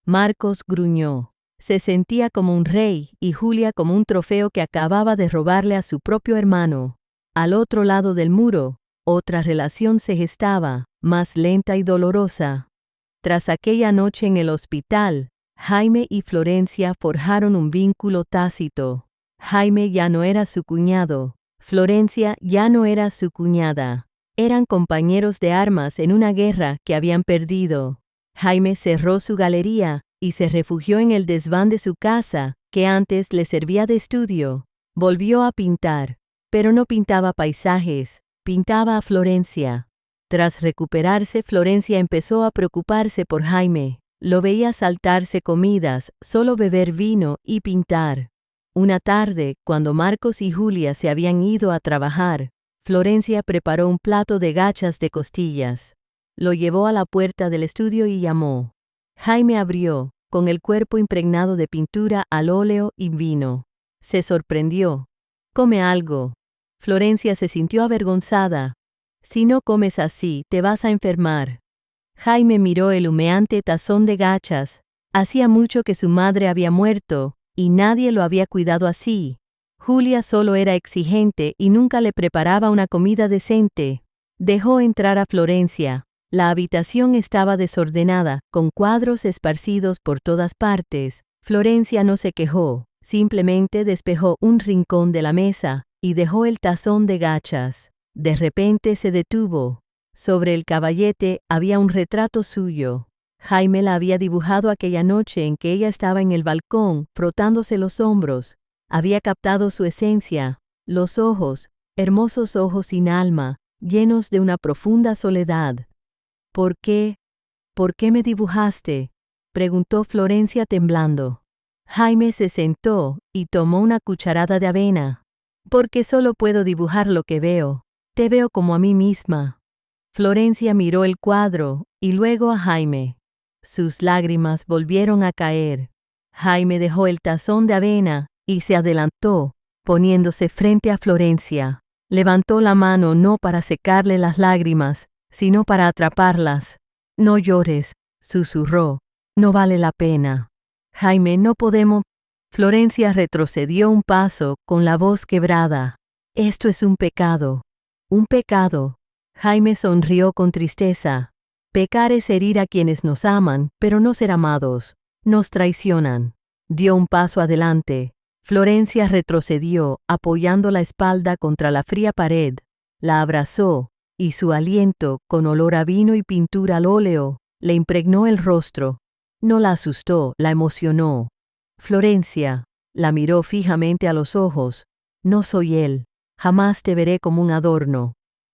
Marcos gruñó. Se sentía como un rey y Julia como un trofeo que acababa de robarle a su propio hermano. Al otro lado del muro, otra relación se gestaba, más lenta y dolorosa. Tras aquella noche en el hospital, Jaime y Florencia forjaron un vínculo tácito. Jaime ya no era su cuñado. Florencia ya no era su cuñada. Eran compañeros de armas en una guerra que habían perdido. Jaime cerró su galería y se refugió en el desván de su casa, que antes le servía de estudio. Volvió a pintar, pero no pintaba paisajes, pintaba a Florencia. Tras recuperarse, Florencia empezó a preocuparse por Jaime. Lo veía saltarse comidas, solo beber vino y pintar. Una tarde, cuando Marcos y Julia se habían ido a trabajar, Florencia preparó un plato de gachas de costillas. Lo llevó a la puerta del estudio y llamó. Jaime abrió, con el cuerpo impregnado de pintura al óleo y vino. Se sorprendió. «Come algo». Florencia se sintió avergonzada. «Si no comes así, te vas a enfermar». Jaime miró el humeante tazón de gachas. Hacía mucho que su madre había muerto, y nadie lo había cuidado así. Julia solo era exigente y nunca le preparaba una comida decente. Dejó entrar a Florencia. La habitación estaba desordenada, con cuadros esparcidos por todas partes. Florencia no se quejó, simplemente despejó un rincón de la mesa y dejó el tazón de gachas. De repente se detuvo. Sobre el caballete había un retrato suyo. Jaime la había dibujado aquella noche en que ella estaba en el balcón, frotándose los hombros. Había captado su esencia, los ojos, hermosos ojos sin alma, llenos de una profunda soledad. «¿Por qué? ¿Por qué me dibujaste?», preguntó Florencia temblando. Jaime se sentó y tomó una cucharada de avena. «Porque solo puedo dibujar lo que veo. Te veo como a mí misma». Florencia miró el cuadro y luego a Jaime. Sus lágrimas volvieron a caer. Jaime dejó el tazón de avena y se adelantó, poniéndose frente a Florencia. Levantó la mano no para secarle las lágrimas, sino para atraparlas. «No llores», susurró. «No vale la pena». «Jaime, no podemos». Florencia retrocedió un paso con la voz quebrada. «Esto es un pecado. Un pecado». Jaime sonrió con tristeza. «Pecar es herir a quienes nos aman, pero no ser amados. Nos traicionan». Dio un paso adelante. Florencia retrocedió, apoyando la espalda contra la fría pared. La abrazó, y su aliento, con olor a vino y pintura al óleo, le impregnó el rostro. No la asustó, la emocionó. Florencia la miró fijamente a los ojos. No soy él. Jamás te veré como un adorno.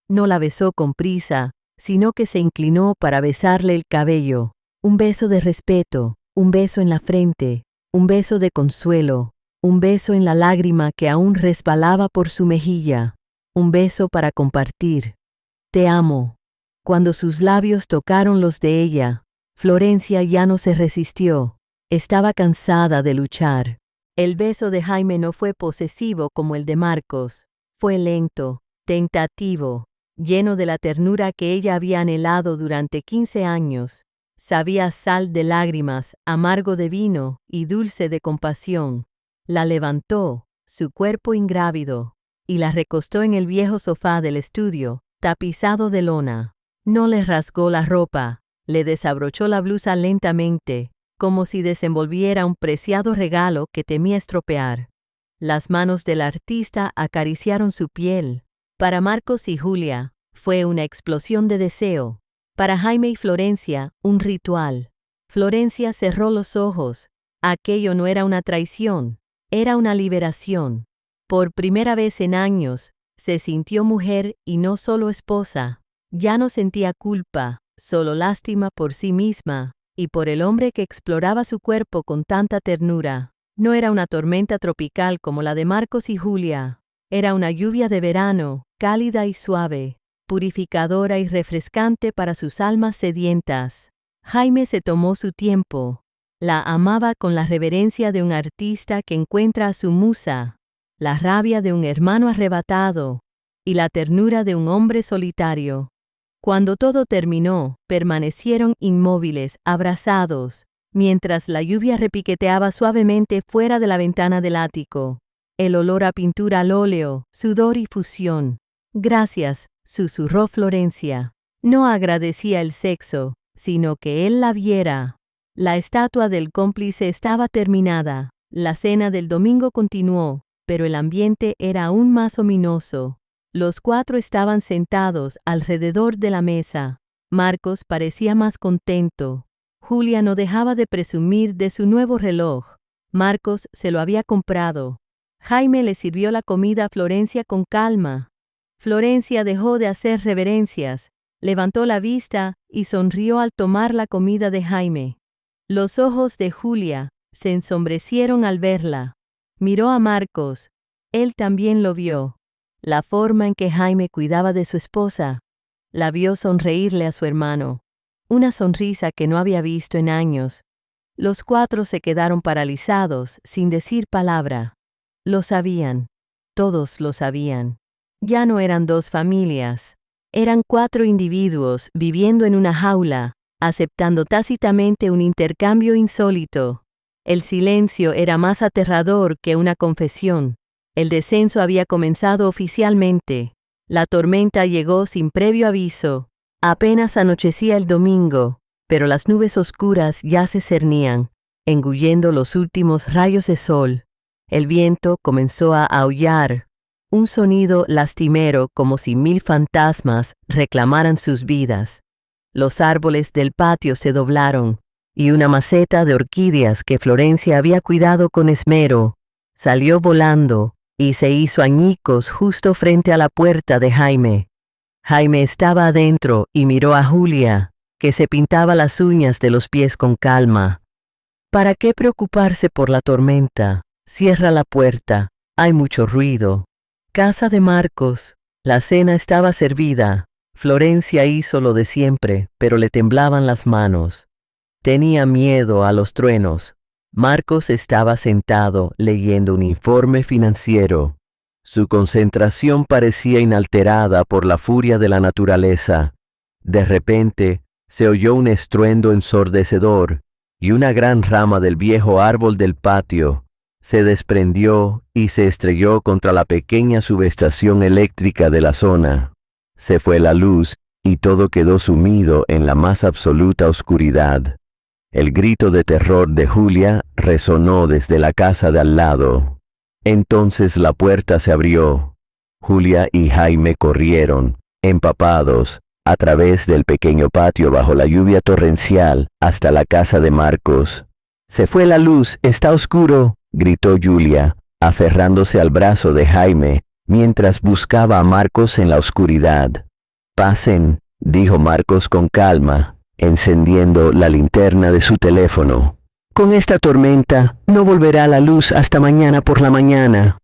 No la besó con prisa, sino que se inclinó para besarle el cabello. Un beso de respeto, un beso en la frente, un beso de consuelo, un beso en la lágrima que aún resbalaba por su mejilla, un beso para compartir. Te amo. Cuando sus labios tocaron los de ella, Florencia ya no se resistió. Estaba cansada de luchar. El beso de Jaime no fue posesivo como el de Marcos. Fue lento, tentativo, lleno de la ternura que ella había anhelado durante 15 años. Sabía a sal de lágrimas, amargo de vino y dulce de compasión. La levantó, su cuerpo ingrávido, y la recostó en el viejo sofá del estudio, tapizado de lona. No le rasgó la ropa, le desabrochó la blusa lentamente, como si desenvolviera un preciado regalo que temía estropear. Las manos del artista acariciaron su piel. Para Marcos y Julia, fue una explosión de deseo. Para Jaime y Florencia, un ritual. Florencia cerró los ojos. Aquello no era una traición, era una liberación. Por primera vez en años, se sintió mujer y no solo esposa. Ya no sentía culpa, solo lástima por sí misma y por el hombre que exploraba su cuerpo con tanta ternura. No era una tormenta tropical como la de Marcos y Julia. Era una lluvia de verano, cálida y suave, purificadora y refrescante para sus almas sedientas. Jaime se tomó su tiempo. La amaba con la reverencia de un artista que encuentra a su musa, la rabia de un hermano arrebatado y la ternura de un hombre solitario. Cuando todo terminó, permanecieron inmóviles, abrazados, mientras la lluvia repiqueteaba suavemente fuera de la ventana del ático. El olor a pintura al óleo, sudor y fusión. Gracias, susurró Florencia. No agradecía el sexo, sino que él la viera. La estatua del cómplice estaba terminada. La cena del domingo continuó, pero el ambiente era aún más ominoso. Los cuatro estaban sentados alrededor de la mesa. Marcos parecía más contento. Julia no dejaba de presumir de su nuevo reloj. Marcos se lo había comprado. Jaime le sirvió la comida a Florencia con calma. Florencia dejó de hacer reverencias, levantó la vista y sonrió al tomar la comida de Jaime. Los ojos de Julia se ensombrecieron al verla. Miró a Marcos. Él también lo vio. La forma en que Jaime cuidaba de su esposa. La vio sonreírle a su hermano. Una sonrisa que no había visto en años. Los cuatro se quedaron paralizados, sin decir palabra. Lo sabían. Todos lo sabían. Ya no eran dos familias. Eran 4 individuos viviendo en una jaula, aceptando tácitamente un intercambio insólito. El silencio era más aterrador que una confesión. El descenso había comenzado oficialmente. La tormenta llegó sin previo aviso. Apenas anochecía el domingo, pero las nubes oscuras ya se cernían, engullendo los últimos rayos de sol. El viento comenzó a aullar, un sonido lastimero como si 1000 fantasmas reclamaran sus vidas. Los árboles del patio se doblaron, y una maceta de orquídeas que Florencia había cuidado con esmero salió volando y se hizo añicos justo frente a la puerta de Jaime. Jaime estaba adentro y miró a Julia, que se pintaba las uñas de los pies con calma. ¿Para qué preocuparse por la tormenta? Cierra la puerta, hay mucho ruido. Casa de Marcos. La cena estaba servida. Florencia hizo lo de siempre, pero le temblaban las manos. Tenía miedo a los truenos. Marcos estaba sentado leyendo un informe financiero. Su concentración parecía inalterada por la furia de la naturaleza. De repente, se oyó un estruendo ensordecedor, y una gran rama del viejo árbol del patio se desprendió y se estrelló contra la pequeña subestación eléctrica de la zona. Se fue la luz y todo quedó sumido en la más absoluta oscuridad. El grito de terror de Julia resonó desde la casa de al lado. Entonces la puerta se abrió. Julia y Jaime corrieron, empapados, a través del pequeño patio bajo la lluvia torrencial hasta la casa de Marcos. «Se fue la luz, está oscuro», gritó Julia, aferrándose al brazo de Jaime, mientras buscaba a Marcos en la oscuridad. «Pasen», dijo Marcos con calma, encendiendo la linterna de su teléfono. «Con esta tormenta, no volverá la luz hasta mañana por la mañana».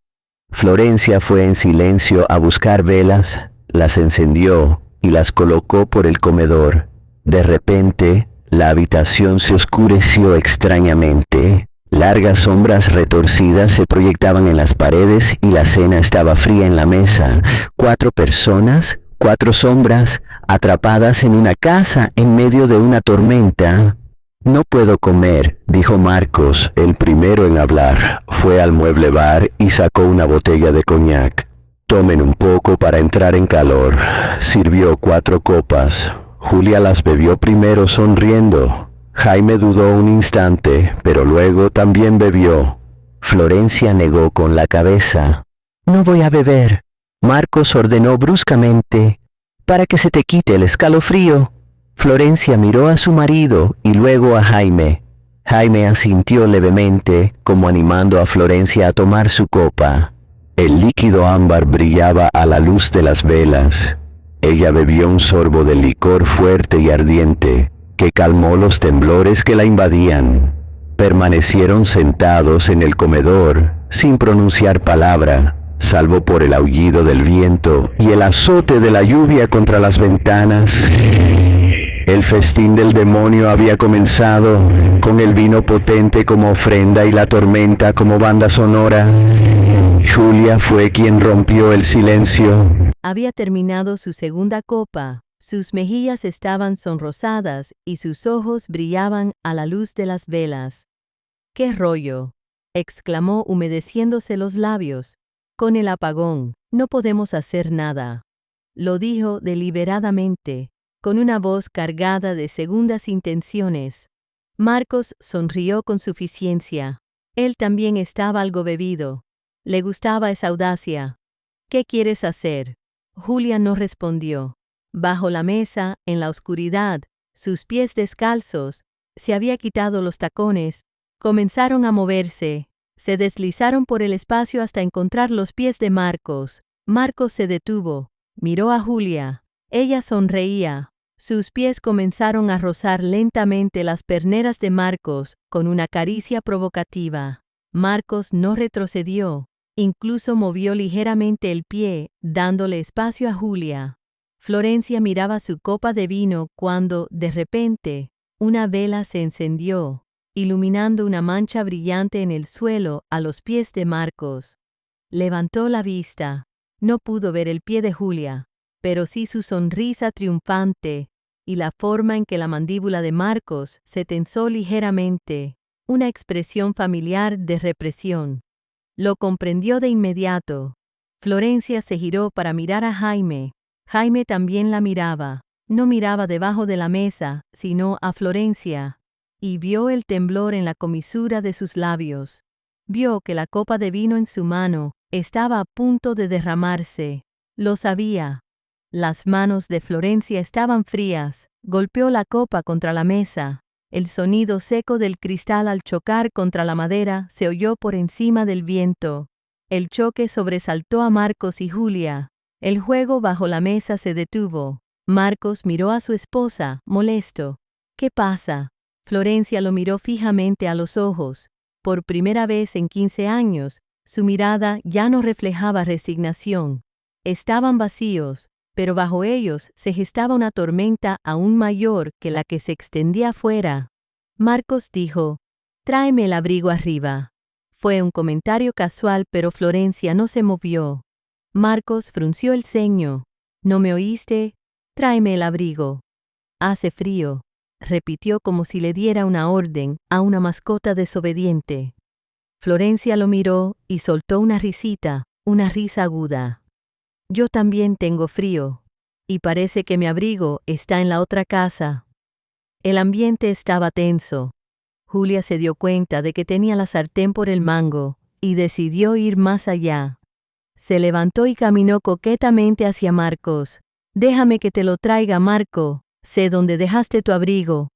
Florencia fue en silencio a buscar velas, las encendió y las colocó por el comedor. De repente, la habitación se oscureció extrañamente. Largas sombras retorcidas se proyectaban en las paredes y la cena estaba fría en la mesa. 4 personas, 4 sombras, atrapadas en una casa en medio de una tormenta. «No puedo comer», dijo Marcos, el primero en hablar. Fue al mueble bar y sacó una botella de coñac. «Tomen un poco para entrar en calor». Sirvió 4 copas. Julia las bebió primero sonriendo. Jaime dudó un instante, pero luego también bebió. Florencia negó con la cabeza. «No voy a beber». Marcos ordenó bruscamente. «Para que se te quite el escalofrío». Florencia miró a su marido y luego a Jaime. Jaime asintió levemente, como animando a Florencia a tomar su copa. El líquido ámbar brillaba a la luz de las velas. Ella bebió un sorbo de licor fuerte y ardiente, que calmó los temblores que la invadían. Permanecieron sentados en el comedor, sin pronunciar palabra, salvo por el aullido del viento y el azote de la lluvia contra las ventanas. El festín del demonio había comenzado, con el vino potente como ofrenda y la tormenta como banda sonora. Julia fue quien rompió el silencio. Había terminado su segunda copa, sus mejillas estaban sonrosadas y sus ojos brillaban a la luz de las velas. «¡Qué rollo!», exclamó humedeciéndose los labios. «Con el apagón, no podemos hacer nada». Lo dijo deliberadamente, con una voz cargada de segundas intenciones. Marcos sonrió con suficiencia. Él también estaba algo bebido. Le gustaba esa audacia. «¿Qué quieres hacer?». Julia no respondió. Bajo la mesa, en la oscuridad, sus pies descalzos, se había quitado los tacones, comenzaron a moverse. Se deslizaron por el espacio hasta encontrar los pies de Marcos. Marcos se detuvo, miró a Julia. Ella sonreía. Sus pies comenzaron a rozar lentamente las perneras de Marcos con una caricia provocativa. Marcos no retrocedió, incluso movió ligeramente el pie, dándole espacio a Julia. Florencia miraba su copa de vino cuando, de repente, una vela se encendió, iluminando una mancha brillante en el suelo a los pies de Marcos. Levantó la vista. No pudo ver el pie de Julia, pero sí su sonrisa triunfante y la forma en que la mandíbula de Marcos se tensó ligeramente, una expresión familiar de represión. Lo comprendió de inmediato. Florencia se giró para mirar a Jaime. Jaime también la miraba. No miraba debajo de la mesa, sino a Florencia, y vio el temblor en la comisura de sus labios. Vio que la copa de vino en su mano estaba a punto de derramarse. Lo sabía. Las manos de Florencia estaban frías. Golpeó la copa contra la mesa. El sonido seco del cristal al chocar contra la madera se oyó por encima del viento. El choque sobresaltó a Marcos y Julia. El juego bajo la mesa se detuvo. Marcos miró a su esposa, molesto. «¿Qué pasa?». Florencia lo miró fijamente a los ojos. Por primera vez en 15 años, su mirada ya no reflejaba resignación. Estaban vacíos, pero bajo ellos se gestaba una tormenta aún mayor que la que se extendía afuera. Marcos dijo: «Tráeme el abrigo arriba». Fue un comentario casual, pero Florencia no se movió. Marcos frunció el ceño. «¿No me oíste? Tráeme el abrigo». «Hace frío», repitió como si le diera una orden a una mascota desobediente. Florencia lo miró y soltó una risita, una risa aguda. «Yo también tengo frío, y parece que mi abrigo está en la otra casa». El ambiente estaba tenso. Julia se dio cuenta de que tenía la sartén por el mango y decidió ir más allá. Se levantó y caminó coquetamente hacia Marcos. Déjame que te lo traiga, Marco. Sé dónde dejaste tu abrigo.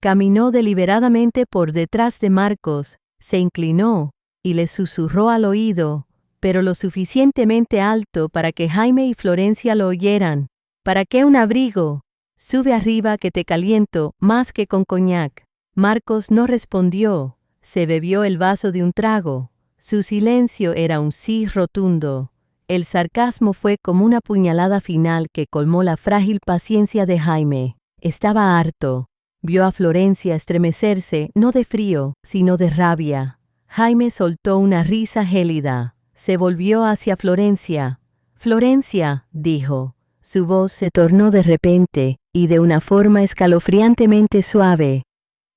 Caminó deliberadamente por detrás de Marcos, se inclinó y le susurró al oído, pero lo suficientemente alto para que Jaime y Florencia lo oyeran. ¿Para qué un abrigo? Sube arriba que te caliento más que con coñac. Marcos no respondió. Se bebió el vaso de un trago. Su silencio era un sí rotundo. El sarcasmo fue como una puñalada final que colmó la frágil paciencia de Jaime. Estaba harto. Vio a Florencia estremecerse, no de frío, sino de rabia. Jaime soltó una risa gélida. Se volvió hacia Florencia. «Florencia», dijo. Su voz se tornó de repente, y de una forma escalofriantemente suave.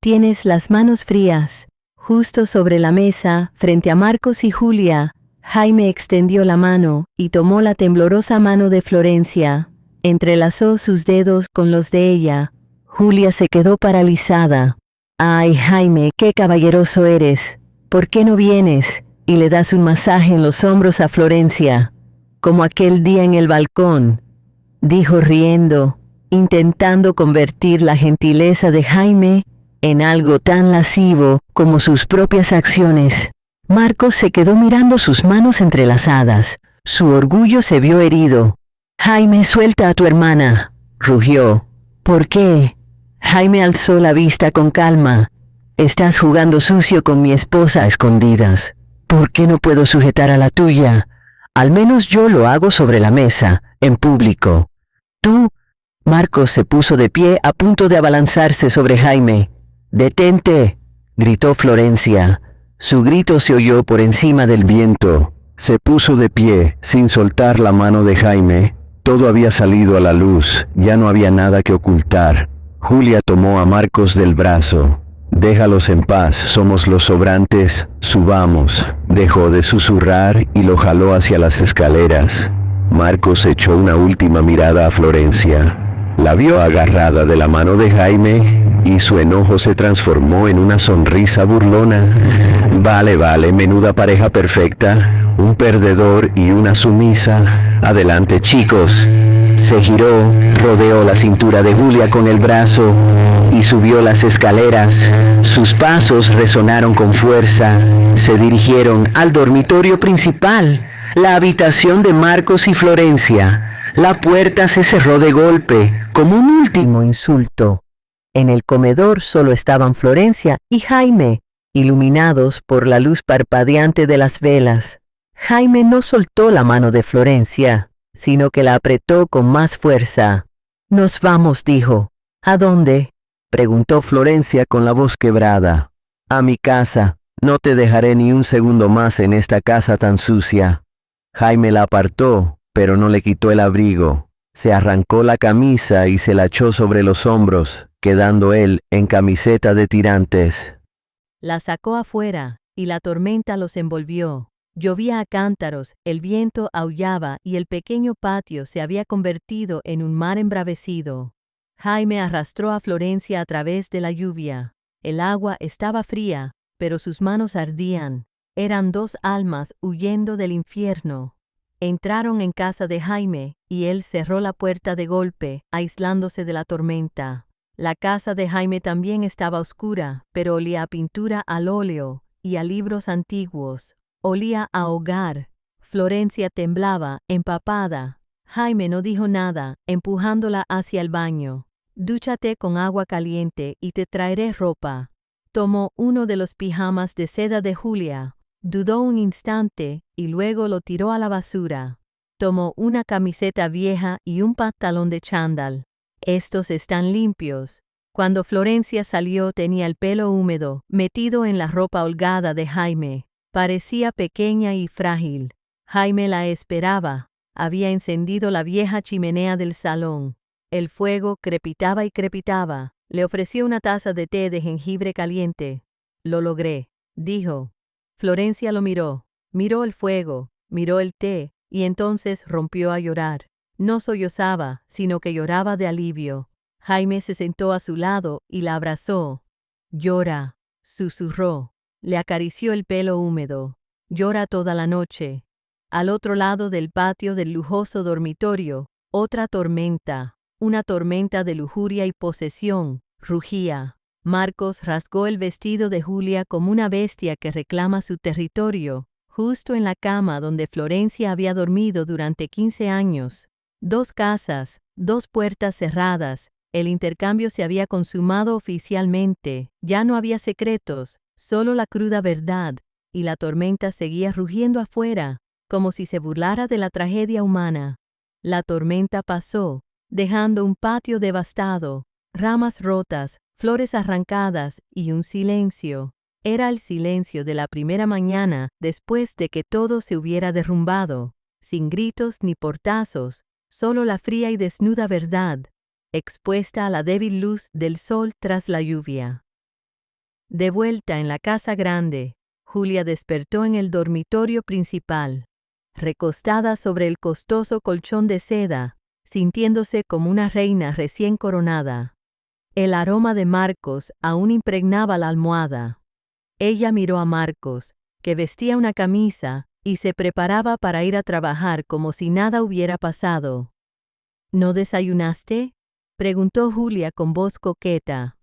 «Tienes las manos frías». Justo sobre la mesa, frente a Marcos y Julia, Jaime extendió la mano y tomó la temblorosa mano de Florencia. Entrelazó sus dedos con los de ella. Julia se quedó paralizada. «Ay, Jaime, qué caballeroso eres. ¿Por qué no vienes y le das un masaje en los hombros a Florencia, como aquel día en el balcón?», dijo riendo, intentando convertir la gentileza de Jaime en algo tan lascivo como sus propias acciones. Marcos se quedó mirando sus manos entrelazadas. Su orgullo se vio herido. «Jaime, suelta a tu hermana», rugió. «¿Por qué?» Jaime alzó la vista con calma. «Estás jugando sucio con mi esposa a escondidas. ¿Por qué no puedo sujetar a la tuya? Al menos yo lo hago sobre la mesa, en público. Tú...» Marcos se puso de pie a punto de abalanzarse sobre Jaime. «¡Detente!», gritó Florencia. Su grito se oyó por encima del viento. Se puso de pie, sin soltar la mano de Jaime. Todo había salido a la luz, ya no había nada que ocultar. Julia tomó a Marcos del brazo. «Déjalos en paz, somos los sobrantes, subamos». Dejó de susurrar y lo jaló hacia las escaleras. Marcos echó una última mirada a Florencia. La vio agarrada de la mano de Jaime y su enojo se transformó en una sonrisa burlona. Vale, menuda pareja perfecta, un perdedor y una sumisa. Adelante, chicos». Se giró, rodeó la cintura de Julia con el brazo y subió las escaleras. Sus pasos resonaron con fuerza. Se dirigieron al dormitorio principal, la habitación de Marcos y Florencia. La puerta se cerró de golpe, como un último insulto. En el comedor solo estaban Florencia y Jaime, iluminados por la luz parpadeante de las velas. Jaime no soltó la mano de Florencia, sino que la apretó con más fuerza. «Nos vamos», dijo. «¿A dónde?», preguntó Florencia con la voz quebrada. «A mi casa. No te dejaré ni un segundo más en esta casa tan sucia». Jaime la apartó, pero no le quitó el abrigo. Se arrancó la camisa y se la echó sobre los hombros, quedando él en camiseta de tirantes. La sacó afuera, y la tormenta los envolvió. Llovía a cántaros, el viento aullaba y el pequeño patio se había convertido en un mar embravecido. Jaime arrastró a Florencia a través de la lluvia. El agua estaba fría, pero sus manos ardían. Eran dos almas huyendo del infierno. Entraron en casa de Jaime, y él cerró la puerta de golpe, aislándose de la tormenta. La casa de Jaime también estaba oscura, pero olía a pintura al óleo y a libros antiguos. Olía a hogar. Florencia temblaba, empapada. Jaime no dijo nada, empujándola hacia el baño. «Dúchate con agua caliente y te traeré ropa». Tomó uno de los pijamas de seda de Julia. Dudó un instante y luego lo tiró a la basura. Tomó una camiseta vieja y un pantalón de chándal. «Estos están limpios». Cuando Florencia salió tenía el pelo húmedo, metido en la ropa holgada de Jaime. Parecía pequeña y frágil. Jaime la esperaba. Había encendido la vieja chimenea del salón. El fuego crepitaba y crepitaba. Le ofreció una taza de té de jengibre caliente. «Lo logré», dijo. Florencia lo miró. Miró el fuego, miró el té, y entonces rompió a llorar. No sollozaba, sino que lloraba de alivio. Jaime se sentó a su lado y la abrazó. «Llora», susurró. Le acarició el pelo húmedo. «Llora toda la noche». Al otro lado del patio del lujoso dormitorio, Otra tormenta, una tormenta de lujuria y posesión, rugía. Marcos rasgó el vestido de Julia como una bestia que reclama su territorio, justo en la cama donde Florencia había dormido durante 15 años. 2 casas, 2 puertas cerradas, el intercambio se había consumado oficialmente, ya no había secretos, solo la cruda verdad, y la tormenta seguía rugiendo afuera, como si se burlara de la tragedia humana. La tormenta pasó, dejando un patio devastado, ramas rotas, flores arrancadas y un silencio. Era el silencio de la primera mañana después de que todo se hubiera derrumbado, sin gritos ni portazos, solo la fría y desnuda verdad, expuesta a la débil luz del sol tras la lluvia. De vuelta en la casa grande, Julia despertó en el dormitorio principal, recostada sobre el costoso colchón de seda, sintiéndose como una reina recién coronada. El aroma de Marcos aún impregnaba la almohada. Ella miró a Marcos, que vestía una camisa y se preparaba para ir a trabajar como si nada hubiera pasado. ¿No desayunaste?, preguntó Julia con voz coqueta.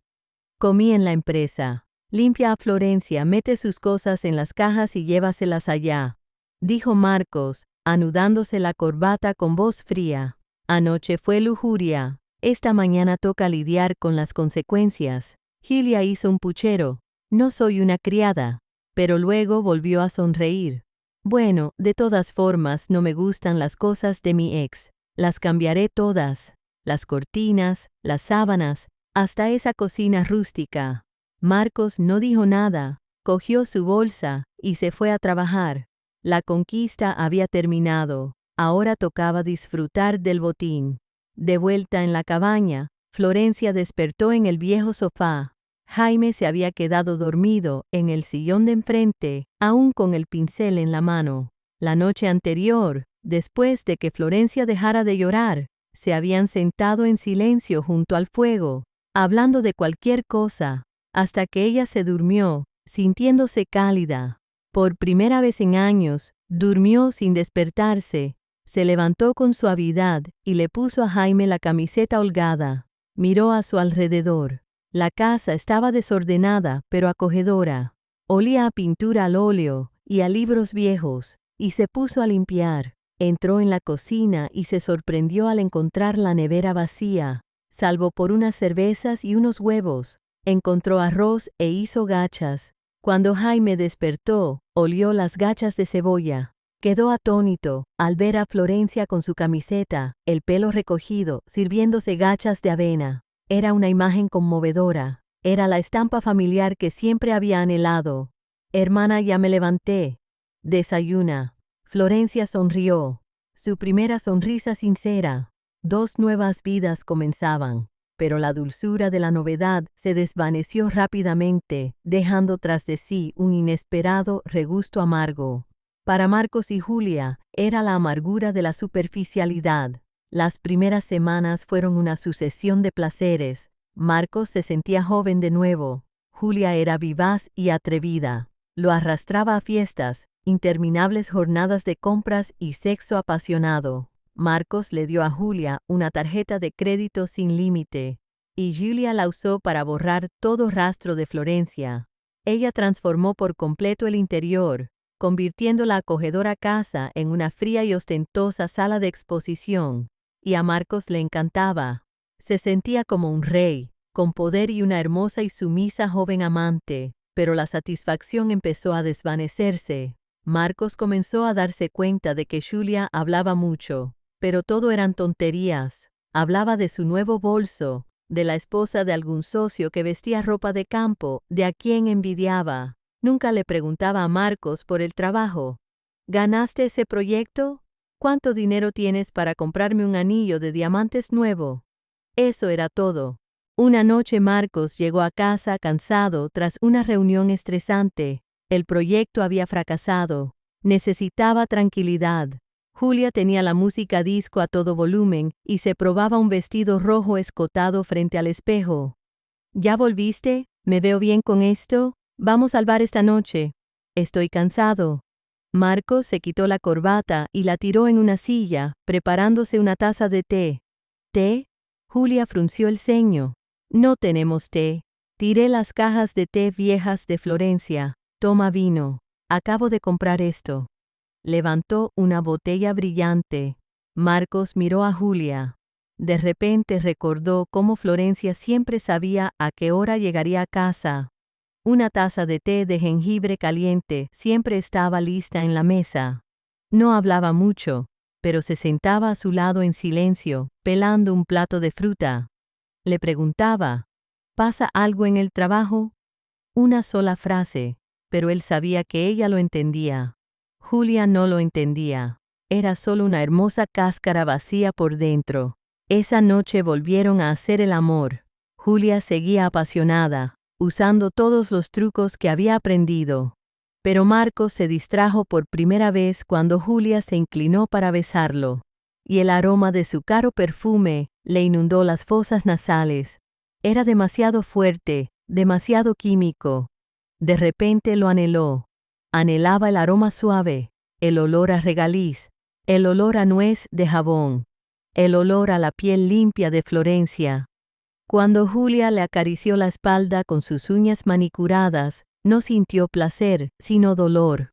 Comí en la empresa. Limpia a Florencia, mete sus cosas en las cajas y llévaselas allá, dijo Marcos, anudándose la corbata con voz fría. Anoche fue lujuria. Esta mañana toca lidiar con las consecuencias. Julia hizo un puchero. No soy una criada. Pero luego volvió a sonreír. Bueno, de todas formas no me gustan las cosas de mi ex. Las cambiaré todas. Las cortinas, las sábanas, hasta esa cocina rústica. Marcos no dijo nada, cogió su bolsa y se fue a trabajar. La conquista había terminado. Ahora tocaba disfrutar del botín. De vuelta en la cabaña, Florencia despertó en el viejo sofá. Jaime se había quedado dormido en el sillón de enfrente, aún con el pincel en la mano. La noche anterior, después de que Florencia dejara de llorar, se habían sentado en silencio junto al fuego, hablando de cualquier cosa, hasta que ella se durmió, sintiéndose cálida. Por primera vez en años, durmió sin despertarse. Se levantó con suavidad y le puso a Jaime la camiseta holgada. Miró a su alrededor. La casa estaba desordenada pero acogedora. Olía a pintura al óleo y a libros viejos, y se puso a limpiar. Entró en la cocina y se sorprendió al encontrar la nevera vacía, salvo por unas cervezas y unos huevos. Encontró arroz e hizo gachas. Cuando Jaime despertó, olió las gachas de cebolla. Quedó atónito al ver a Florencia con su camiseta, el pelo recogido, sirviéndose gachas de avena. Era una imagen conmovedora. Era la estampa familiar que siempre había anhelado. Hermana, ya me levanté. Desayuna. Florencia sonrió. Su primera sonrisa sincera. 2 nuevas vidas comenzaban. Pero la dulzura de la novedad se desvaneció rápidamente, dejando tras de sí un inesperado regusto amargo. Para Marcos y Julia, era la amargura de la superficialidad. Las primeras semanas fueron una sucesión de placeres. Marcos se sentía joven de nuevo. Julia era vivaz y atrevida. Lo arrastraba a fiestas, interminables jornadas de compras y sexo apasionado. Marcos le dio a Julia una tarjeta de crédito sin límite, y Julia la usó para borrar todo rastro de Florencia. Ella transformó por completo el interior, convirtiendo la acogedora casa en una fría y ostentosa sala de exposición, y a Marcos le encantaba. Se sentía como un rey, con poder y una hermosa y sumisa joven amante, pero la satisfacción empezó a desvanecerse. Marcos comenzó a darse cuenta de que Julia hablaba mucho, pero todo eran tonterías. Hablaba de su nuevo bolso, de la esposa de algún socio que vestía ropa de campo, de a quien envidiaba. Nunca le preguntaba a Marcos por el trabajo. ¿Ganaste ese proyecto? ¿Cuánto dinero tienes para comprarme un anillo de diamantes nuevo? Eso era todo. Una noche Marcos llegó a casa cansado tras una reunión estresante. El proyecto había fracasado. Necesitaba tranquilidad. Julia tenía la música disco a todo volumen y se probaba un vestido rojo escotado frente al espejo. ¿Ya volviste? ¿Me veo bien con esto? Vamos al bar esta noche. Estoy cansado. Marcos se quitó la corbata y la tiró en una silla, preparándose una taza de té. ¿Té? Julia frunció el ceño. No tenemos té. Tiré las cajas de té viejas de Florencia. Toma vino. Acabo de comprar esto. Levantó una botella brillante. Marcos miró a Julia. De repente recordó cómo Florencia siempre sabía a qué hora llegaría a casa. Una taza de té de jengibre caliente siempre estaba lista en la mesa. No hablaba mucho, pero se sentaba a su lado en silencio, pelando un plato de fruta. Le preguntaba, ¿pasa algo en el trabajo? Una sola frase, pero él sabía que ella lo entendía. Julia no lo entendía. Era solo una hermosa cáscara vacía por dentro. Esa noche volvieron a hacer el amor. Julia seguía apasionada, usando todos los trucos que había aprendido. Pero Marcos se distrajo por primera vez cuando Julia se inclinó para besarlo, y el aroma de su caro perfume le inundó las fosas nasales. Era demasiado fuerte, demasiado químico. De repente lo anheló. Anhelaba el aroma suave, el olor a regaliz, el olor a nuez de jabón, el olor a la piel limpia de Florencia. Cuando Julia le acarició la espalda con sus uñas manicuradas, no sintió placer, sino dolor.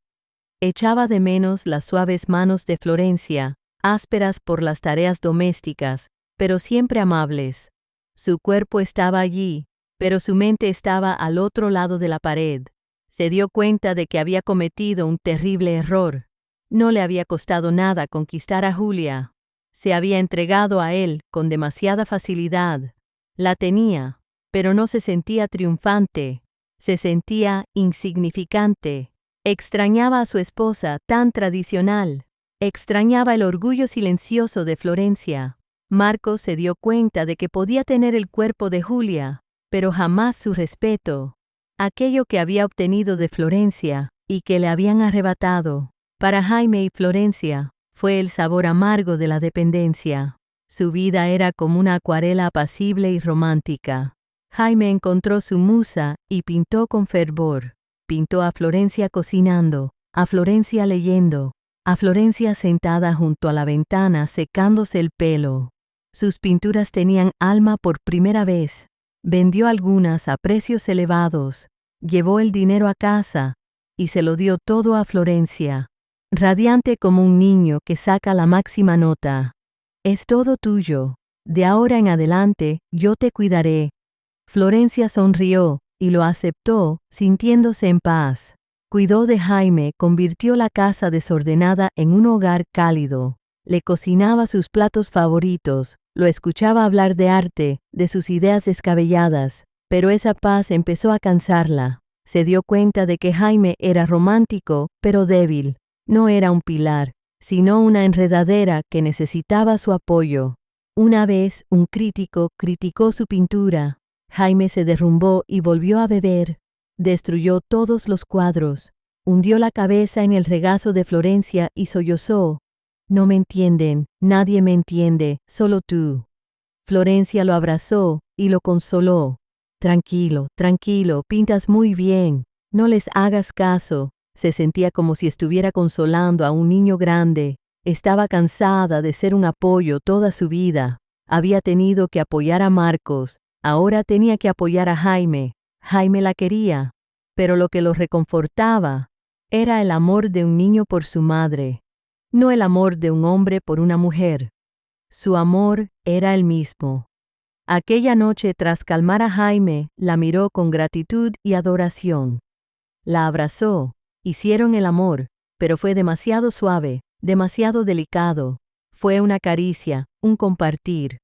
Echaba de menos las suaves manos de Florencia, ásperas por las tareas domésticas, pero siempre amables. Su cuerpo estaba allí, pero su mente estaba al otro lado de la pared. Se dio cuenta de que había cometido un terrible error. No le había costado nada conquistar a Julia. Se había entregado a él con demasiada facilidad. La tenía, pero no se sentía triunfante. Se sentía insignificante. Extrañaba a su esposa tan tradicional. Extrañaba el orgullo silencioso de Florencia. Marcos se dio cuenta de que podía tener el cuerpo de Julia, pero jamás su respeto. Aquello que había obtenido de Florencia y que le habían arrebatado. Para Jaime y Florencia, fue el sabor amargo de la dependencia. Su vida era como una acuarela apacible y romántica. Jaime encontró su musa y pintó con fervor. Pintó a Florencia cocinando, a Florencia leyendo, a Florencia sentada junto a la ventana secándose el pelo. Sus pinturas tenían alma por primera vez. Vendió algunas a precios elevados, llevó el dinero a casa y se lo dio todo a Florencia, radiante como un niño que saca la máxima nota. Es todo tuyo. De ahora en adelante yo te cuidaré. Florencia sonrió y lo aceptó, sintiéndose en paz. Cuidó de Jaime, convirtió la casa desordenada en un hogar cálido. Le cocinaba sus platos favoritos, lo escuchaba hablar de arte, de sus ideas descabelladas, pero esa paz empezó a cansarla. Se dio cuenta de que Jaime era romántico, pero débil. No era un pilar, sino una enredadera que necesitaba su apoyo. Una vez, un crítico criticó su pintura. Jaime se derrumbó y volvió a beber. Destruyó todos los cuadros. Hundió la cabeza en el regazo de Florencia y sollozó. No me entienden, nadie me entiende, solo tú. Florencia lo abrazó y lo consoló. Tranquilo, tranquilo, pintas muy bien. No les hagas caso. Se sentía como si estuviera consolando a un niño grande. Estaba cansada de ser un apoyo toda su vida. Había tenido que apoyar a Marcos. Ahora tenía que apoyar a Jaime. Jaime la quería. Pero lo que lo reconfortaba era el amor de un niño por su madre. No el amor de un hombre por una mujer. Su amor era el mismo. Aquella noche, tras calmar a Jaime, la miró con gratitud y adoración. La abrazó, hicieron el amor, pero fue demasiado suave, demasiado delicado. Fue una caricia, un compartir.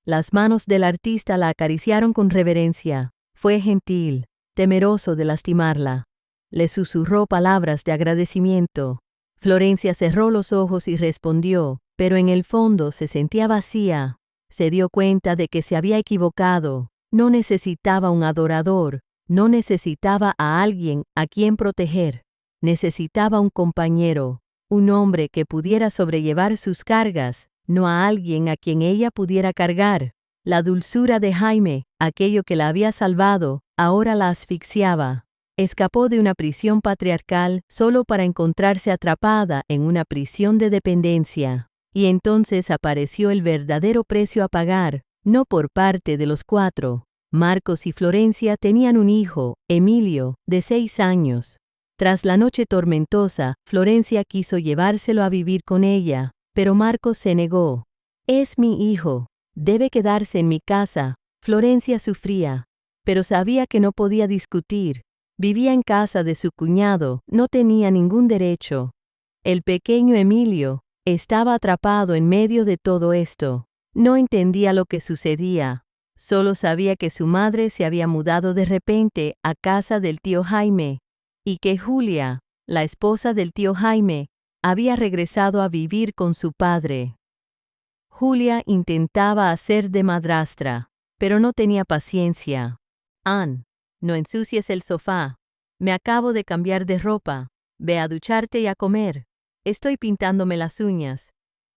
Las manos del artista la acariciaron con reverencia. Fue gentil, temeroso de lastimarla. Le susurró palabras de agradecimiento. Florencia cerró los ojos y respondió, pero en el fondo se sentía vacía. Se dio cuenta de que se había equivocado. No necesitaba un adorador, no necesitaba a alguien a quien proteger. Necesitaba un compañero, un hombre que pudiera sobrellevar sus cargas, no a alguien a quien ella pudiera cargar. La dulzura de Jaime, aquello que la había salvado, ahora la asfixiaba. Escapó de una prisión patriarcal solo para encontrarse atrapada en una prisión de dependencia. Y entonces apareció el verdadero precio a pagar, no por parte de los 4. Marcos y Florencia tenían un hijo, Emilio, de 6 años. Tras la noche tormentosa, Florencia quiso llevárselo a vivir con ella, pero Marcos se negó. «Es mi hijo, debe quedarse en mi casa». Florencia sufría, pero sabía que no podía discutir. Vivía en casa de su cuñado, no tenía ningún derecho. El pequeño Emilio estaba atrapado en medio de todo esto. No entendía lo que sucedía. Solo sabía que su madre se había mudado de repente a casa del tío Jaime, y que Julia, la esposa del tío Jaime, había regresado a vivir con su padre. Julia intentaba hacer de madrastra, pero no tenía paciencia. «Ann, no ensucies el sofá. Me acabo de cambiar de ropa. Ve a ducharte y a comer. Estoy pintándome las uñas».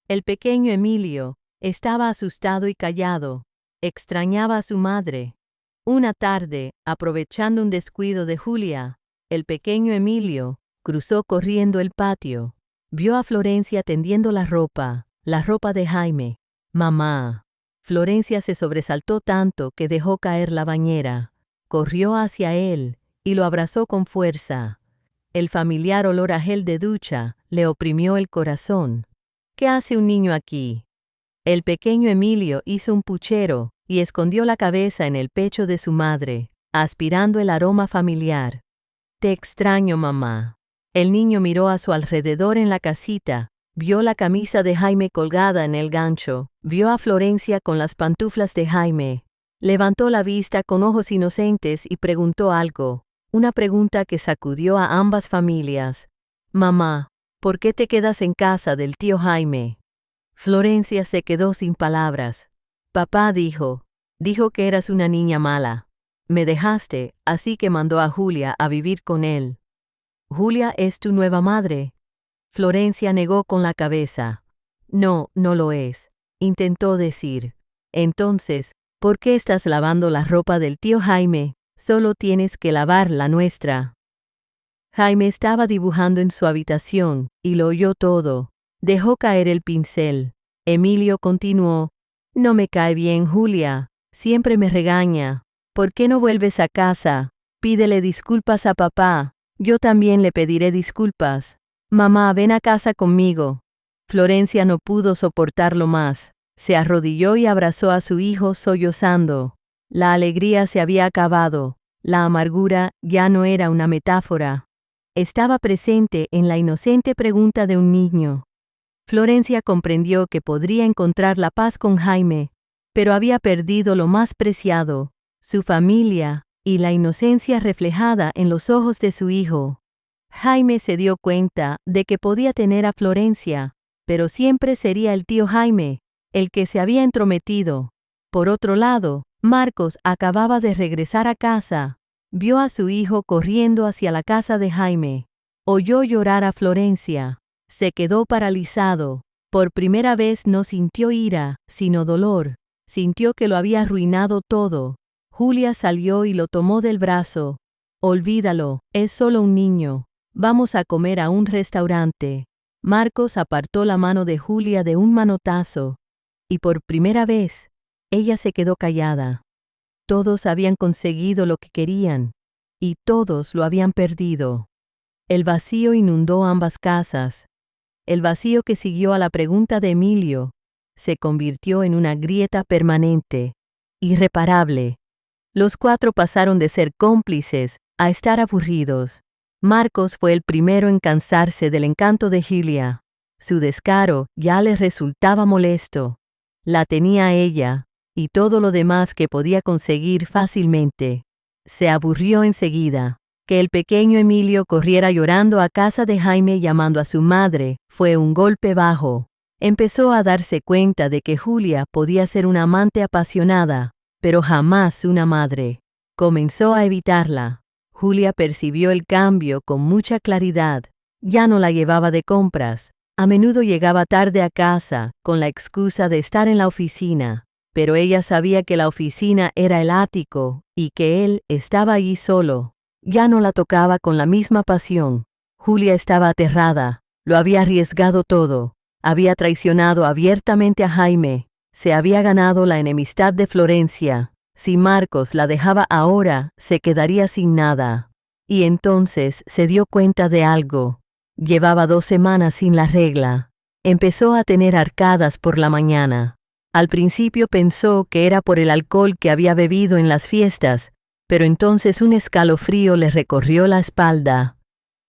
El pequeño Emilio estaba asustado y callado. Extrañaba a su madre. Una tarde, aprovechando un descuido de Julia, el pequeño Emilio cruzó corriendo el patio. Vio a Florencia tendiendo la ropa de Jaime. «Mamá». Florencia se sobresaltó tanto que dejó caer la bañera. Corrió hacia él y lo abrazó con fuerza. El familiar olor a gel de ducha le oprimió el corazón. «¿Qué hace un niño aquí?». El pequeño Emilio hizo un puchero y escondió la cabeza en el pecho de su madre, aspirando el aroma familiar. «Te extraño, mamá». El niño miró a su alrededor en la casita. Vio la camisa de Jaime colgada en el gancho. Vio a Florencia con las pantuflas de Jaime. Levantó la vista con ojos inocentes y preguntó algo. Una pregunta que sacudió a ambas familias. «Mamá, ¿por qué te quedas en casa del tío Jaime?». Florencia se quedó sin palabras. «Papá dijo que eras una niña mala. Me dejaste, así que mandó a Julia a vivir con él». «¿Julia es tu nueva madre?». Florencia negó con la cabeza. «No, no lo es», intentó decir. «Entonces, ¿por qué estás lavando la ropa del tío Jaime? Solo tienes que lavar la nuestra». Jaime estaba dibujando en su habitación y lo oyó todo. Dejó caer el pincel. Emilio continuó. «No me cae bien Julia. Siempre me regaña. ¿Por qué no vuelves a casa? Pídele disculpas a papá. Yo también le pediré disculpas. Mamá, ven a casa conmigo». Florencia no pudo soportarlo más. Se arrodilló y abrazó a su hijo sollozando. La alegría se había acabado. La amargura ya no era una metáfora. Estaba presente en la inocente pregunta de un niño. Florencia comprendió que podría encontrar la paz con Jaime, pero había perdido lo más preciado, su familia y la inocencia reflejada en los ojos de su hijo. Jaime se dio cuenta de que podía tener a Florencia, pero siempre sería el tío Jaime, el que se había entrometido. Por otro lado, Marcos acababa de regresar a casa. Vio a su hijo corriendo hacia la casa de Jaime. Oyó llorar a Florencia. Se quedó paralizado. Por primera vez no sintió ira, sino dolor. Sintió que lo había arruinado todo. Julia salió y lo tomó del brazo. «Olvídalo, es solo un niño. Vamos a comer a un restaurante». Marcos apartó la mano de Julia de un manotazo. Y por primera vez, ella se quedó callada. Todos habían conseguido lo que querían, y todos lo habían perdido. El vacío inundó ambas casas. El vacío que siguió a la pregunta de Emilio se convirtió en una grieta permanente, irreparable. Los 4 pasaron de ser cómplices a estar aburridos. Marcos fue el primero en cansarse del encanto de Julia. Su descaro ya le resultaba molesto. La tenía ella, y todo lo demás que podía conseguir fácilmente. Se aburrió enseguida. Que el pequeño Emilio corriera llorando a casa de Jaime llamando a su madre fue un golpe bajo. Empezó a darse cuenta de que Julia podía ser una amante apasionada, pero jamás una madre. Comenzó a evitarla. Julia percibió el cambio con mucha claridad. Ya no la llevaba de compras. A menudo llegaba tarde a casa con la excusa de estar en la oficina, pero ella sabía que la oficina era el ático y que él estaba allí solo. ya no la tocaba con la misma pasión. Julia estaba aterrada, lo había arriesgado todo, había traicionado abiertamente a Jaime, se había ganado la enemistad de Florencia. Si Marcos la dejaba ahora, se quedaría sin nada. Y entonces se dio cuenta de algo. Llevaba 2 semanas sin la regla. Empezó a tener arcadas por la mañana. Al principio pensó que era por el alcohol que había bebido en las fiestas, pero entonces un escalofrío le recorrió la espalda.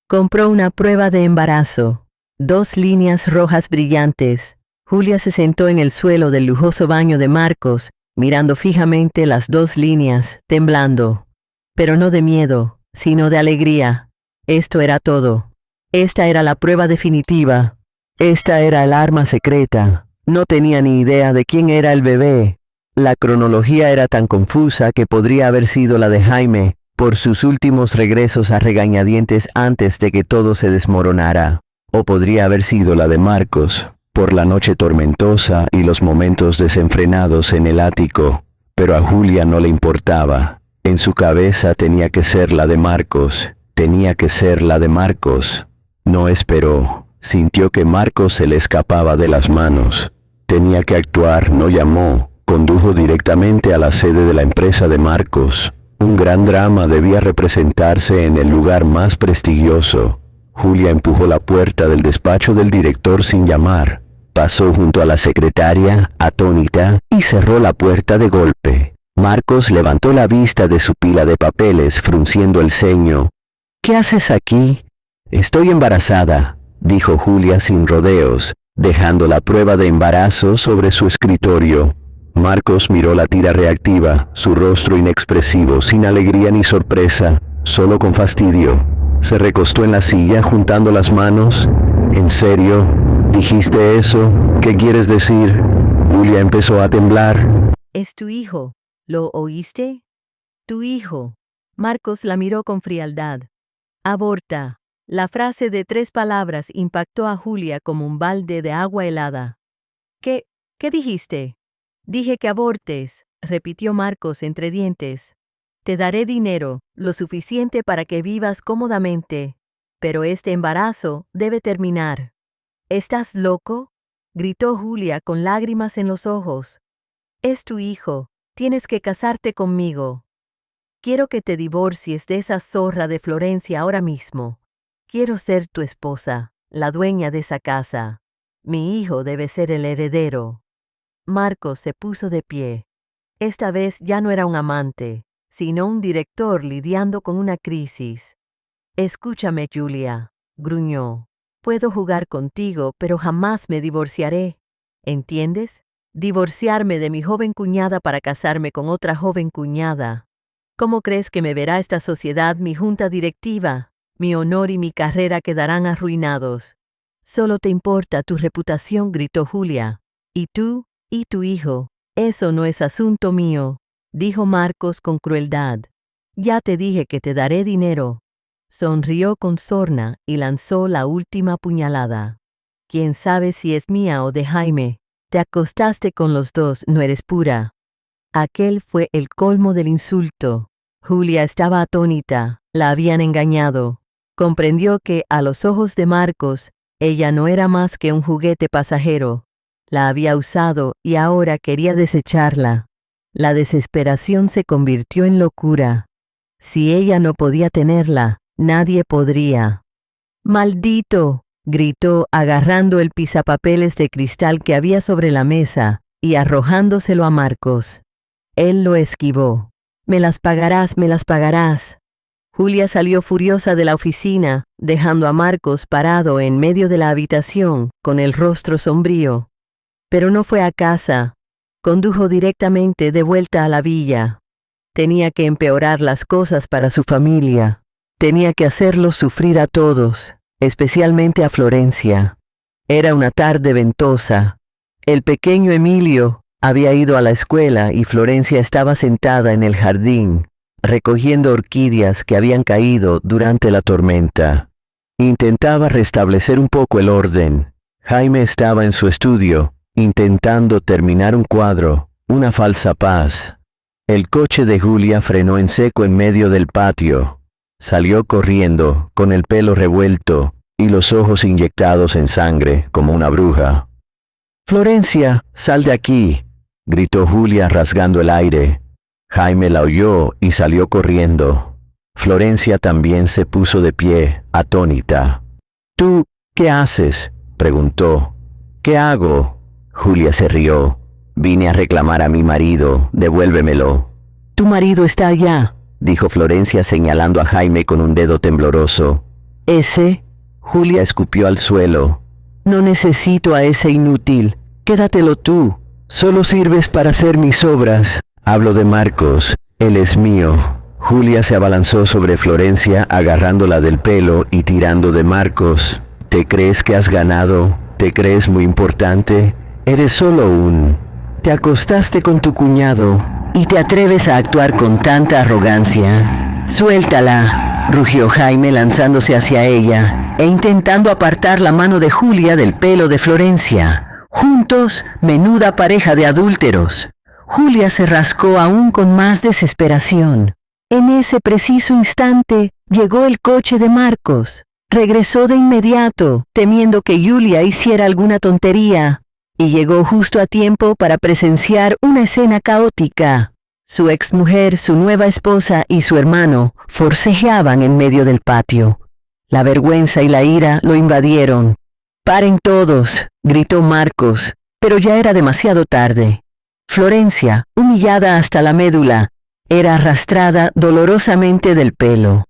Compró una prueba de embarazo. 2 líneas rojas brillantes. Julia se sentó en el suelo del lujoso baño de Marcos, mirando fijamente las 2 líneas, temblando. Pero no de miedo, sino de alegría. Esto era todo. Esta era la prueba definitiva. Esta era el arma secreta. No tenía ni idea de quién era el bebé. La cronología era tan confusa que podría haber sido la de Jaime, por sus últimos regresos a regañadientes antes de que todo se desmoronara. O podría haber sido la de Marcos, por la noche tormentosa y los momentos desenfrenados en el ático. Pero a Julia no le importaba. En su cabeza tenía que ser la de Marcos. Tenía que ser la de Marcos. No esperó. Sintió que Marcos se le escapaba de las manos. Tenía que actuar, no llamó. Condujo directamente a la sede de la empresa de Marcos. Un gran drama debía representarse en el lugar más prestigioso. Julia empujó la puerta del despacho del director sin llamar. Pasó junto a la secretaria, atónita, y cerró la puerta de golpe. Marcos levantó la vista de su pila de papeles, frunciendo el ceño. «¿Qué haces aquí?» «Estoy embarazada», dijo Julia sin rodeos, dejando la prueba de embarazo sobre su escritorio. Marcos miró la tira reactiva, su rostro inexpresivo, sin alegría ni sorpresa, solo con fastidio. Se recostó en la silla juntando las manos. «¿En serio? ¿Dijiste eso? ¿Qué quieres decir?» Julia empezó a temblar. «Es tu hijo. ¿Lo oíste? Tu hijo». Marcos la miró con frialdad. «Aborta». La frase de 3 palabras impactó a Julia como un balde de agua helada. ¿Qué dijiste?» «Dije que abortes», repitió Marcos entre dientes. «Te daré dinero, lo suficiente para que vivas cómodamente, pero este embarazo debe terminar». «¿Estás loco?», gritó Julia con lágrimas en los ojos. «Es tu hijo, tienes que casarte conmigo. Quiero que te divorcies de esa zorra de Florencia ahora mismo. Quiero ser tu esposa, la dueña de esa casa. Mi hijo debe ser el heredero». Marcos se puso de pie. Esta vez ya no era un amante, sino un director lidiando con una crisis. «Escúchame, Julia», gruñó. «Puedo jugar contigo, pero jamás me divorciaré. ¿Entiendes? Divorciarme de mi joven cuñada para casarme con otra joven cuñada. ¿Cómo crees que me verá esta sociedad, mi junta directiva? Mi honor y mi carrera quedarán arruinados». «Solo te importa tu reputación», gritó Julia. «Y tú, y tu hijo, eso no es asunto mío», dijo Marcos con crueldad. «Ya te dije que te daré dinero». Sonrió con sorna y lanzó la última puñalada. «Quién sabe si es mía o de Jaime. Te acostaste con los 2, no eres pura». Aquel fue el colmo del insulto. Julia estaba atónita, la habían engañado. Comprendió que, a los ojos de Marcos, ella no era más que un juguete pasajero. La había usado y ahora quería desecharla. La desesperación se convirtió en locura. Si ella no podía tenerla, nadie podría. «¡Maldito!», gritó agarrando el pisapapeles de cristal que había sobre la mesa y arrojándoselo a Marcos. Él lo esquivó. «Me las pagarás, me las pagarás». Julia salió furiosa de la oficina, dejando a Marcos parado en medio de la habitación, con el rostro sombrío. Pero no fue a casa. Condujo directamente de vuelta a la villa. Tenía que empeorar las cosas para su familia. Tenía que hacerlos sufrir a todos, especialmente a Florencia. Era una tarde ventosa. El pequeño Emilio había ido a la escuela y Florencia estaba sentada en el jardín, recogiendo orquídeas que habían caído durante la tormenta. Intentaba restablecer un poco el orden. Jaime estaba en su estudio, intentando terminar un cuadro, una falsa paz. El coche de Julia frenó en seco en medio del patio. Salió corriendo, con el pelo revuelto y los ojos inyectados en sangre, como una bruja. «Florencia, sal de aquí», gritó Julia rasgando el aire. Jaime la oyó y salió corriendo. Florencia también se puso de pie, atónita. «¿Tú qué haces?», preguntó. «¿Qué hago?». Julia se rió. «Vine a reclamar a mi marido, devuélvemelo». «Tu marido está allá», dijo Florencia señalando a Jaime con un dedo tembloroso. «¿Ese?». Julia escupió al suelo. «No necesito a ese inútil. Quédatelo tú. Solo sirves para hacer mis obras. Hablo de Marcos. Él es mío». Julia se abalanzó sobre Florencia agarrándola del pelo y tirando de Marcos. «¿Te crees que has ganado? ¿Te crees muy importante? Eres solo un... Te acostaste con tu cuñado y te atreves a actuar con tanta arrogancia». «Suéltala», rugió Jaime lanzándose hacia ella e intentando apartar la mano de Julia del pelo de Florencia. Juntos, menuda pareja de adúlteros. Julia se rascó aún con más desesperación. En ese preciso instante llegó el coche de Marcos. Regresó de inmediato, temiendo que Julia hiciera alguna tontería, y llegó justo a tiempo para presenciar una escena caótica. Su exmujer, su nueva esposa y su hermano forcejeaban en medio del patio. La vergüenza y la ira lo invadieron. «¡Paren todos!», gritó Marcos, pero ya era demasiado tarde. Florencia, humillada hasta la médula, era arrastrada dolorosamente del pelo.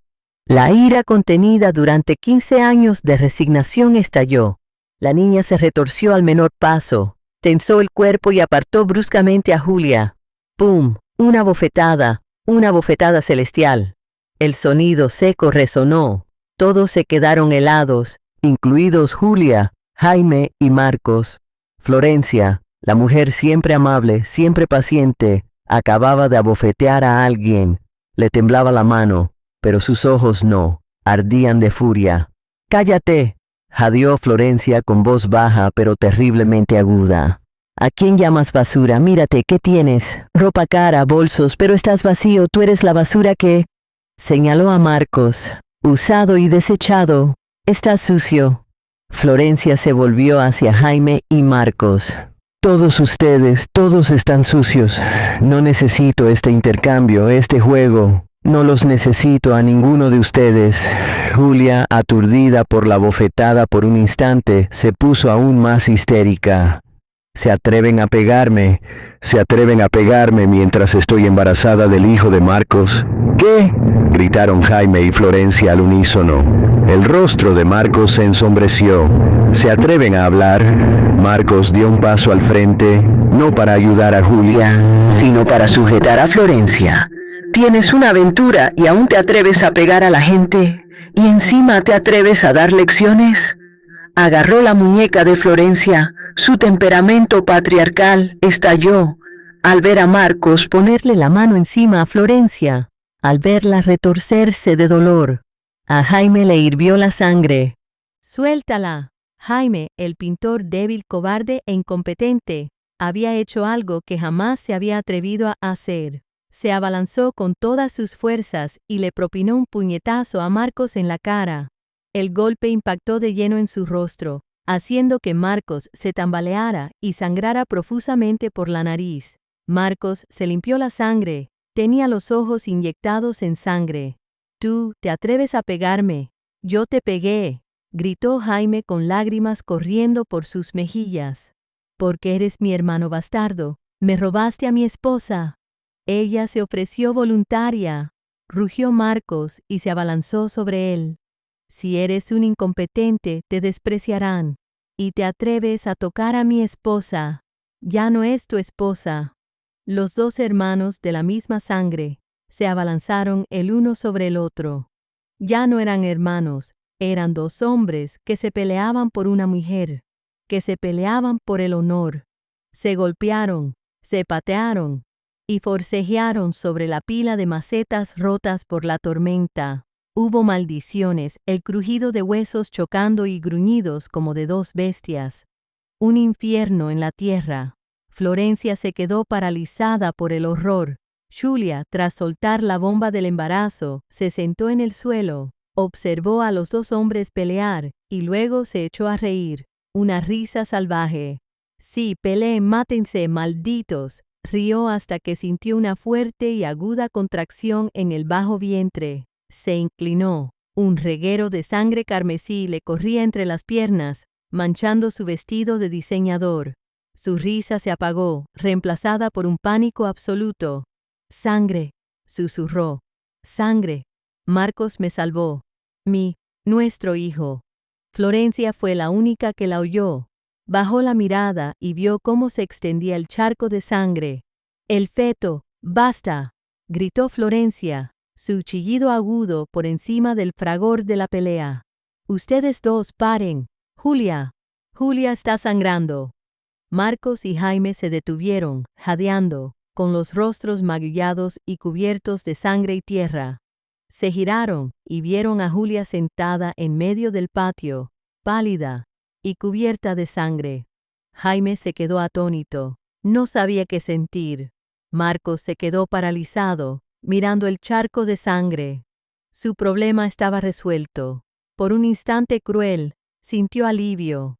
La ira contenida durante 15 años de resignación estalló. La niña se retorció al menor paso, tensó el cuerpo y apartó bruscamente a Julia. ¡Pum! Una bofetada celestial. El sonido seco resonó. Todos se quedaron helados, incluidos Julia, Jaime y Marcos. Florencia, la mujer siempre amable, siempre paciente, acababa de abofetear a alguien. Le temblaba la mano, pero sus ojos no, ardían de furia. «¡Cállate!», jadeó Florencia con voz baja pero terriblemente aguda. «¿A quién llamas basura? Mírate, ¿qué tienes? Ropa cara, bolsos, pero estás vacío, tú eres la basura que...». Señaló a Marcos. «Usado y desechado. Estás sucio». Florencia se volvió hacia Jaime y Marcos. «Todos ustedes, todos están sucios. No necesito este intercambio, este juego. No los necesito a ninguno de ustedes». Julia, aturdida por la bofetada por un instante, se puso aún más histérica. «Se atreven a pegarme mientras estoy embarazada del hijo de Marcos». «¿Qué?», gritaron Jaime y Florencia al unísono. El rostro de Marcos se ensombreció. «¿Se atreven a hablar?». Marcos dio un paso al frente, no para ayudar a Julia, sino para sujetar a Florencia. «Tienes una aventura y aún te atreves a pegar a la gente, y encima te atreves a dar lecciones». Agarró la muñeca de Florencia. Su temperamento patriarcal estalló al ver a Marcos ponerle la mano encima a Florencia, al verla retorcerse de dolor. A Jaime le hirvió la sangre. «Suéltala». Jaime, el pintor débil, cobarde e incompetente, había hecho algo que jamás se había atrevido a hacer. Se abalanzó con todas sus fuerzas y le propinó un puñetazo a Marcos en la cara. El golpe impactó de lleno en su rostro, haciendo que Marcos se tambaleara y sangrara profusamente por la nariz. Marcos se limpió la sangre, tenía los ojos inyectados en sangre. «Tú te atreves a pegarme. Yo te pegué», gritó Jaime con lágrimas corriendo por sus mejillas. «Porque eres mi hermano bastardo. Me robaste a mi esposa». «Ella se ofreció voluntaria», rugió Marcos y se abalanzó sobre él. «Si eres un incompetente, te despreciarán. Y te atreves a tocar a mi esposa. Ya no es tu esposa». Los dos hermanos de la misma sangre se abalanzaron el uno sobre el otro. Ya no eran hermanos, eran dos hombres que se peleaban por una mujer, que se peleaban por el honor. Se golpearon, se patearon y forcejearon sobre la pila de macetas rotas por la tormenta. Hubo maldiciones, el crujido de huesos chocando y gruñidos como de dos bestias. Un infierno en la tierra. Florencia se quedó paralizada por el horror. Julia, tras soltar la bomba del embarazo, se sentó en el suelo, observó a los dos hombres pelear y luego se echó a reír. Una risa salvaje. Sí, peleen, mátense, malditos. Rió hasta que sintió una fuerte y aguda contracción en el bajo vientre. Se inclinó. Un reguero de sangre carmesí le corría entre las piernas, manchando su vestido de diseñador. Su risa se apagó, reemplazada por un pánico absoluto. «Sangre», susurró. «Sangre. Marcos me salvó. Nuestro hijo». Florencia fue la única que la oyó. Bajó la mirada y vio cómo se extendía el charco de sangre. «El feto. ¡Basta!», gritó Florencia, su chillido agudo por encima del fragor de la pelea. «Ustedes dos, paren. Julia. Julia está sangrando». Marcos y Jaime se detuvieron, jadeando, con los rostros magullados y cubiertos de sangre y tierra. Se giraron y vieron a Julia sentada en medio del patio, pálida y cubierta de sangre. Jaime se quedó atónito. No sabía qué sentir. Marcos se quedó paralizado, mirando el charco de sangre. Su problema estaba resuelto. Por un instante cruel, sintió alivio.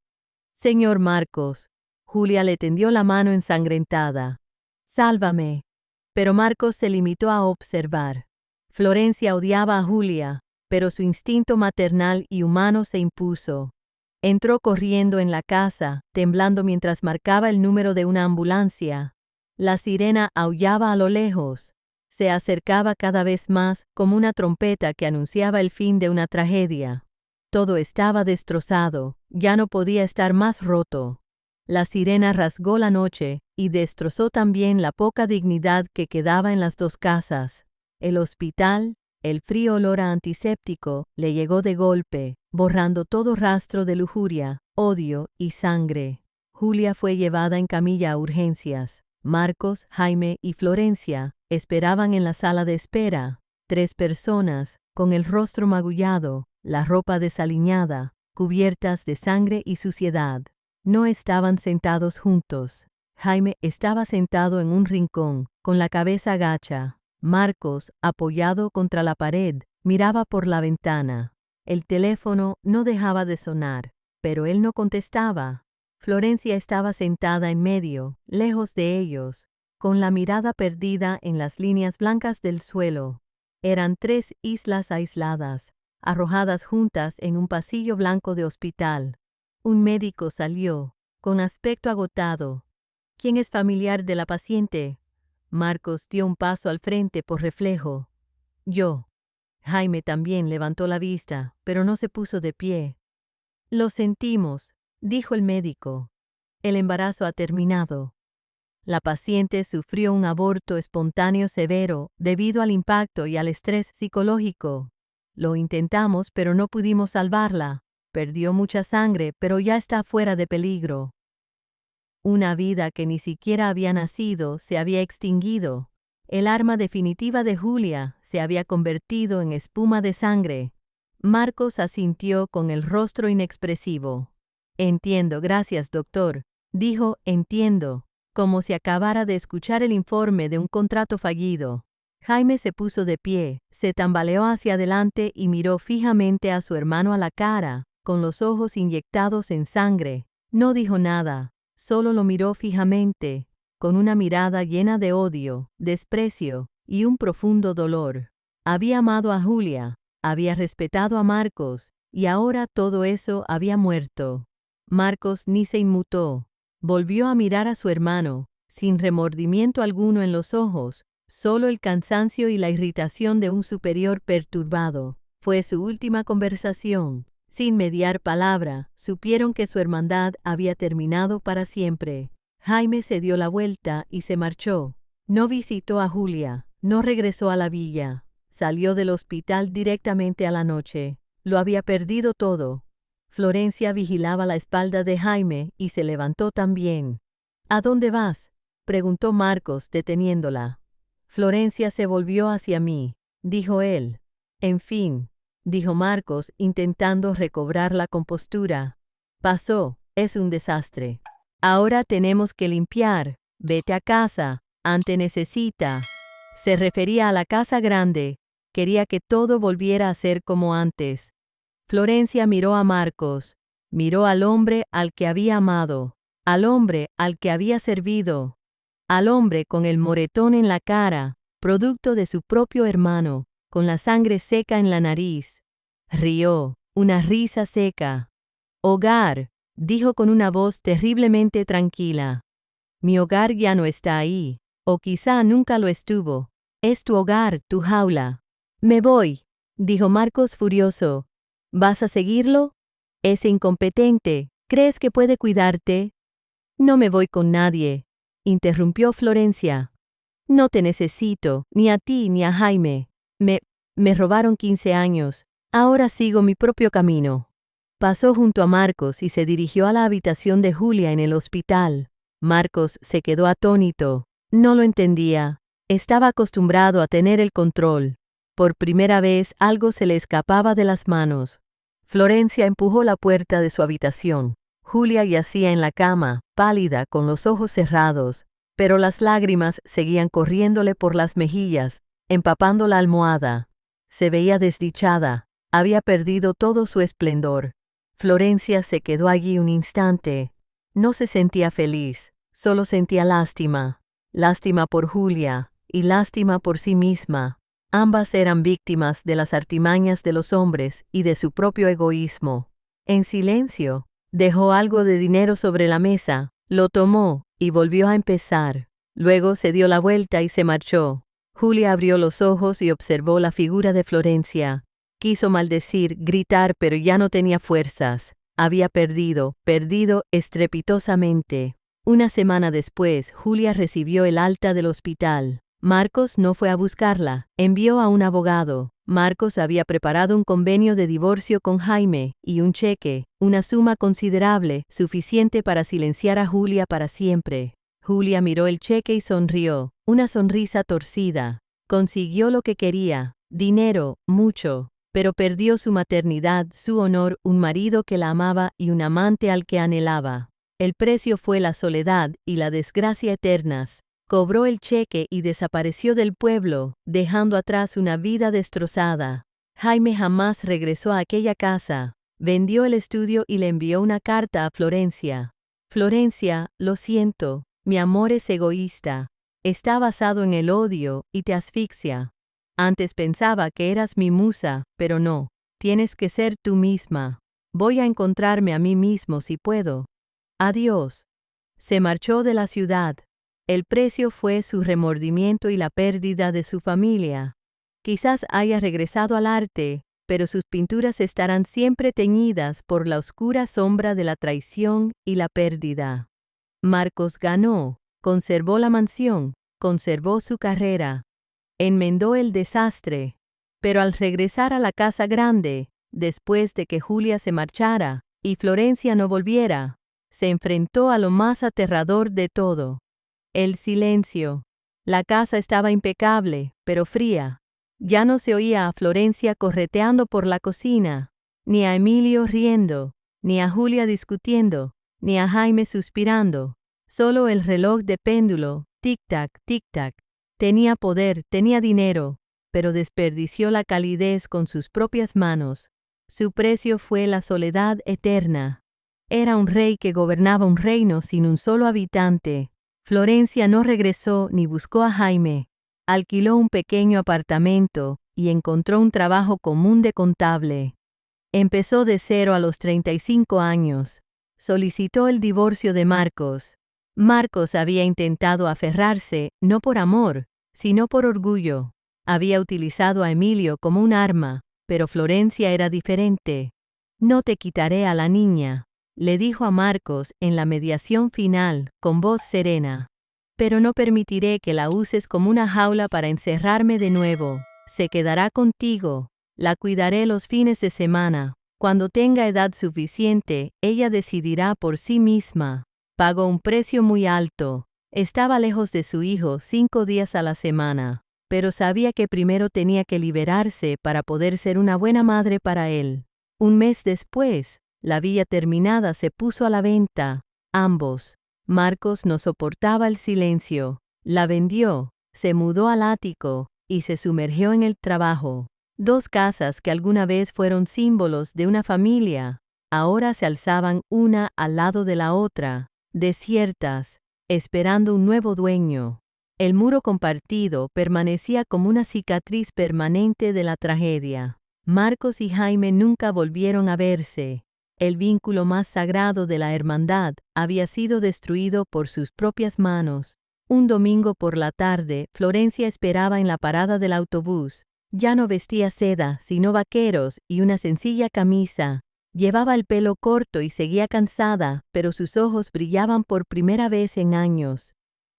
«Señor Marcos». Julia le tendió la mano ensangrentada. «Sálvame». Pero Marcos se limitó a observar. Florencia odiaba a Julia, pero su instinto maternal y humano se impuso. Entró corriendo en la casa, temblando mientras marcaba el número de una ambulancia. La sirena aullaba a lo lejos. Se acercaba cada vez más como una trompeta que anunciaba el fin de una tragedia. Todo estaba destrozado, ya no podía estar más roto. La sirena rasgó la noche y destrozó también la poca dignidad que quedaba en las dos casas. El hospital, el frío olor a antiséptico, le llegó de golpe, borrando todo rastro de lujuria, odio y sangre. Julia fue llevada en camilla a urgencias. Marcos, Jaime y Florencia esperaban en la sala de espera. 3 personas, con el rostro magullado, la ropa desaliñada, cubiertas de sangre y suciedad. No estaban sentados juntos. Jaime estaba sentado en un rincón, con la cabeza gacha. Marcos, apoyado contra la pared, miraba por la ventana. El teléfono no dejaba de sonar, pero él no contestaba. Florencia estaba sentada en medio, lejos de ellos, con la mirada perdida en las líneas blancas del suelo. Eran 3 islas aisladas, arrojadas juntas en un pasillo blanco de hospital. Un médico salió, con aspecto agotado. «¿Quién es familiar de la paciente?». Marcos dio un paso al frente por reflejo. «Yo». Jaime también levantó la vista, pero no se puso de pie. «Lo sentimos», dijo el médico. «El embarazo ha terminado». La paciente sufrió un aborto espontáneo severo debido al impacto y al estrés psicológico. Lo intentamos, pero no pudimos salvarla. Perdió mucha sangre, pero ya está fuera de peligro. Una vida que ni siquiera había nacido se había extinguido. El arma definitiva de Julia se había convertido en espuma de sangre. Marcos asintió con el rostro inexpresivo. «Entiendo, gracias, doctor», dijo «entiendo», como si acabara de escuchar el informe de un contrato fallido. Jaime se puso de pie, se tambaleó hacia adelante y miró fijamente a su hermano a la cara, con los ojos inyectados en sangre. No dijo nada, solo lo miró fijamente, con una mirada llena de odio, desprecio y un profundo dolor. Había amado a Julia, había respetado a Marcos, y ahora todo eso había muerto. Marcos ni se inmutó. Volvió a mirar a su hermano, sin remordimiento alguno en los ojos, solo el cansancio y la irritación de un superior perturbado. Fue su última conversación. Sin mediar palabra, supieron que su hermandad había terminado para siempre. Jaime se dio la vuelta y se marchó. No visitó a Julia, no regresó a la villa. Salió del hospital directamente a la noche. Lo había perdido todo. Florencia vigilaba la espalda de Jaime y se levantó también. «¿A dónde vas?», preguntó Marcos, deteniéndola. Florencia se volvió hacia mí, dijo él. «En fin», dijo Marcos, intentando recobrar la compostura. «Pasó, es un desastre. Ahora tenemos que limpiar. Vete a casa, Ante necesita». Se refería a la casa grande. Quería que todo volviera a ser como antes. Florencia miró a Marcos. Miró al hombre al que había amado. Al hombre al que había servido. Al hombre con el moretón en la cara, producto de su propio hermano, con la sangre seca en la nariz. Rió, una risa seca. Hogar, dijo con una voz terriblemente tranquila. Mi hogar ya no está ahí, o quizá nunca lo estuvo. Es tu hogar, tu jaula. Me voy, dijo Marcos furioso. ¿Vas a seguirlo? Es incompetente. ¿Crees que puede cuidarte? No me voy con nadie, interrumpió Florencia. No te necesito, ni a ti ni a Jaime. Me robaron 15 años. Ahora sigo mi propio camino. Pasó junto a Marcos y se dirigió a la habitación de Julia en el hospital. Marcos se quedó atónito. No lo entendía. Estaba acostumbrado a tener el control. Por primera vez algo se le escapaba de las manos. Florencia empujó la puerta de su habitación. Julia yacía en la cama, pálida, con los ojos cerrados, pero las lágrimas seguían corriéndole por las mejillas, empapando la almohada. Se veía desdichada, había perdido todo su esplendor. Florencia se quedó allí un instante. No se sentía feliz, solo sentía lástima. Lástima por Julia y lástima por sí misma. Ambas eran víctimas de las artimañas de los hombres y de su propio egoísmo. En silencio, dejó algo de dinero sobre la mesa, lo tomó y volvió a empezar. Luego se dio la vuelta y se marchó. Julia abrió los ojos y observó la figura de Florencia. Quiso maldecir, gritar, pero ya no tenía fuerzas. Había perdido estrepitosamente. Una semana después, Julia recibió el alta del hospital. Marcos no fue a buscarla, envió a un abogado. Marcos había preparado un convenio de divorcio con Jaime y un cheque, una suma considerable, suficiente para silenciar a Julia para siempre. Julia miró el cheque y sonrió, una sonrisa torcida. Consiguió lo que quería, dinero, mucho, pero perdió su maternidad, su honor, un marido que la amaba y un amante al que anhelaba. El precio fue la soledad y la desgracia eternas. Cobró el cheque y desapareció del pueblo, dejando atrás una vida destrozada. Jaime jamás regresó a aquella casa. Vendió el estudio y le envió una carta a Florencia. Florencia, lo siento, mi amor es egoísta. Está basado en el odio y te asfixia. Antes pensaba que eras mi musa, pero no. Tienes que ser tú misma. Voy a encontrarme a mí mismo si puedo. Adiós. Se marchó de la ciudad. El precio fue su remordimiento y la pérdida de su familia. Quizás haya regresado al arte, pero sus pinturas estarán siempre teñidas por la oscura sombra de la traición y la pérdida. Marcos ganó, conservó la mansión, conservó su carrera, enmendó el desastre, pero al regresar a la casa grande, después de que Julia se marchara y Florencia no volviera, se enfrentó a lo más aterrador de todo. El silencio. La casa estaba impecable, pero fría. Ya no se oía a Florencia correteando por la cocina, ni a Emilio riendo, ni a Julia discutiendo, ni a Jaime suspirando. Solo el reloj de péndulo, tic-tac, tic-tac. Tenía poder, tenía dinero, pero desperdició la calidez con sus propias manos. Su precio fue la soledad eterna. Era un rey que gobernaba un reino sin un solo habitante. Florencia no regresó ni buscó a Jaime. Alquiló un pequeño apartamento y encontró un trabajo común de contable. Empezó de cero a los 35 años. Solicitó el divorcio de Marcos. Marcos había intentado aferrarse, no por amor, sino por orgullo. Había utilizado a Emilio como un arma, pero Florencia era diferente. No te quitaré a la niña, le dijo a Marcos en la mediación final, con voz serena. Pero no permitiré que la uses como una jaula para encerrarme de nuevo. Se quedará contigo. La cuidaré los fines de semana. Cuando tenga edad suficiente, ella decidirá por sí misma. Pagó un precio muy alto. Estaba lejos de su hijo 5 días a la semana, pero sabía que primero tenía que liberarse para poder ser una buena madre para él. Un mes después, la villa terminada se puso a la venta. Ambos. Marcos no soportaba el silencio. La vendió. se mudó al ático y se sumergió en el trabajo. 2 casas que alguna vez fueron símbolos de una familia, ahora se alzaban una al lado de la otra, desiertas, esperando un nuevo dueño. El muro compartido permanecía como una cicatriz permanente de la tragedia. Marcos y Jaime nunca volvieron a verse. El vínculo más sagrado de la hermandad había sido destruido por sus propias manos. Un domingo por la tarde, Florencia esperaba en la parada del autobús. Ya no vestía seda, sino vaqueros y una sencilla camisa. Llevaba el pelo corto y seguía cansada, pero sus ojos brillaban por primera vez en años.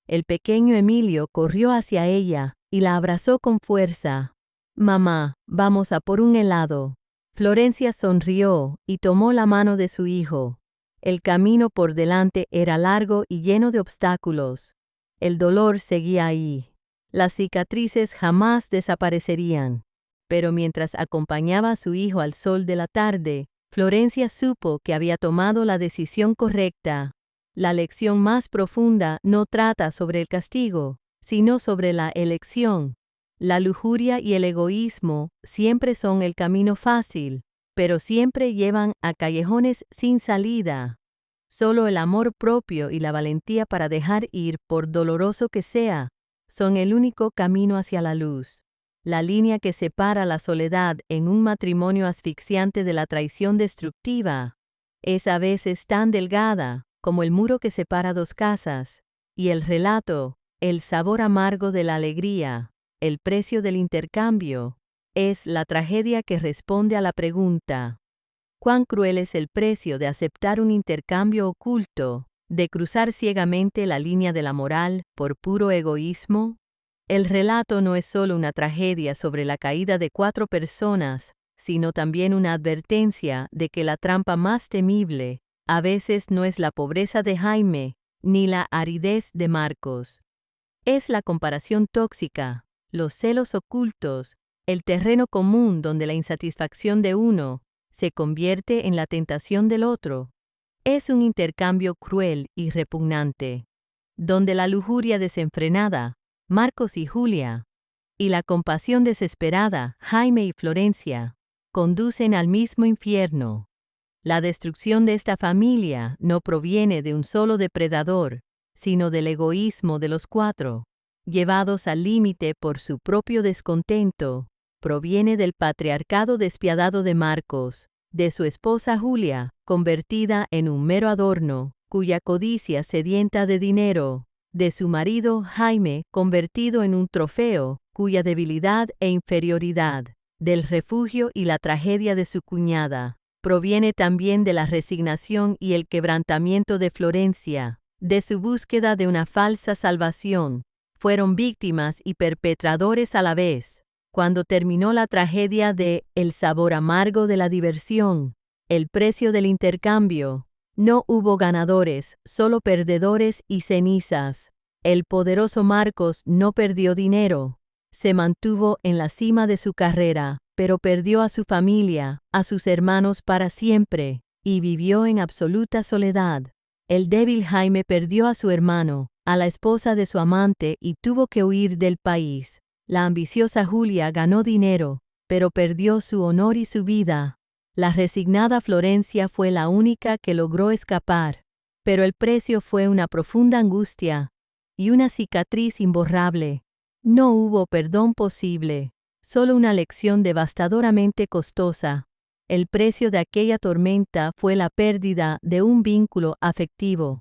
El pequeño Emilio corrió hacia ella y la abrazó con fuerza. «Mamá, vamos a por un helado». Florencia sonrió y tomó la mano de su hijo. El camino por delante era largo y lleno de obstáculos. El dolor seguía ahí. Las cicatrices jamás desaparecerían. Pero mientras acompañaba a su hijo al sol de la tarde, Florencia supo que había tomado la decisión correcta. La lección más profunda no trata sobre el castigo, sino sobre la elección. La lujuria y el egoísmo siempre son el camino fácil, pero siempre llevan a callejones sin salida. Solo el amor propio y la valentía para dejar ir, por doloroso que sea, son el único camino hacia la luz. La línea que separa la soledad en un matrimonio asfixiante de la traición destructiva es a veces tan delgada como el muro que separa 2 casas, y el relato, el sabor amargo de la alegría, el precio del intercambio, es la tragedia que responde a la pregunta: ¿cuán cruel es el precio de aceptar un intercambio oculto, de cruzar ciegamente la línea de la moral por puro egoísmo? El relato no es solo una tragedia sobre la caída de 4 personas, sino también una advertencia de que la trampa más temible a veces no es la pobreza de Jaime, ni la aridez de Marcos. Es la comparación tóxica, los celos ocultos, el terreno común donde la insatisfacción de uno se convierte en la tentación del otro. Es un intercambio cruel y repugnante, donde la lujuria desenfrenada, Marcos y Julia, y la compasión desesperada, Jaime y Florencia, conducen al mismo infierno. La destrucción de esta familia no proviene de un solo depredador, sino del egoísmo de los 4, llevados al límite por su propio descontento. Proviene del patriarcado despiadado de Marcos, de su esposa Julia, convertida en un mero adorno, cuya codicia sedienta de dinero, de su marido Jaime, convertido en un trofeo, cuya debilidad e inferioridad, del refugio y la tragedia de su cuñada. Proviene también de la resignación y el quebrantamiento de Florencia, de su búsqueda de una falsa salvación. Fueron víctimas y perpetradores a la vez. Cuando terminó la tragedia de El sabor amargo de la diversión, el precio del intercambio, no hubo ganadores, solo perdedores y cenizas. El poderoso Marcos no perdió dinero. Se mantuvo en la cima de su carrera, pero perdió a su familia, a sus hermanos para siempre, y vivió en absoluta soledad. El débil Jaime perdió a su hermano, a la esposa de su amante y tuvo que huir del país. La ambiciosa Julia ganó dinero, pero perdió su honor y su vida. La resignada Florencia fue la única que logró escapar, pero el precio fue una profunda angustia y una cicatriz imborrable. No hubo perdón posible, solo una lección devastadoramente costosa. El precio de aquella tormenta fue la pérdida de un vínculo afectivo.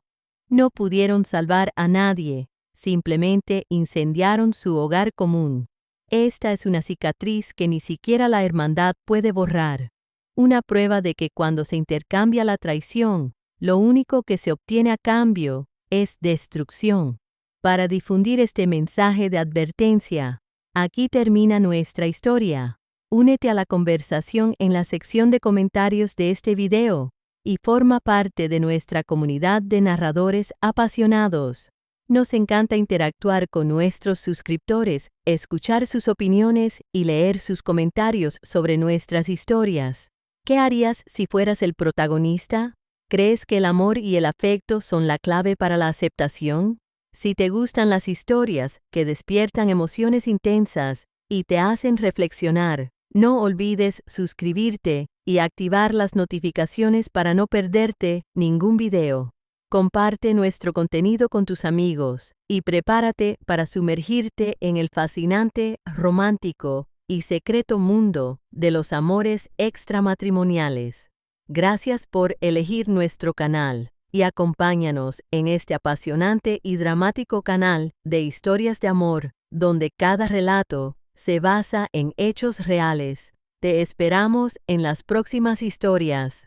No pudieron salvar a nadie, simplemente incendiaron su hogar común. Esta es una cicatriz que ni siquiera la hermandad puede borrar. Una prueba de que cuando se intercambia la traición, lo único que se obtiene a cambio es destrucción. Para difundir este mensaje de advertencia, aquí termina nuestra historia. Únete a la conversación en la sección de comentarios de este video y forma parte de nuestra comunidad de narradores apasionados. Nos encanta interactuar con nuestros suscriptores, escuchar sus opiniones y leer sus comentarios sobre nuestras historias. ¿Qué harías si fueras el protagonista? ¿Crees que el amor y el afecto son la clave para la aceptación? Si te gustan las historias que despiertan emociones intensas y te hacen reflexionar, no olvides suscribirte y activar las notificaciones para no perderte ningún video. Comparte nuestro contenido con tus amigos y prepárate para sumergirte en el fascinante, romántico y secreto mundo de los amores extramatrimoniales. Gracias por elegir nuestro canal y acompáñanos en este apasionante y dramático canal de historias de amor, donde cada relato se basa en hechos reales. Te esperamos en las próximas historias.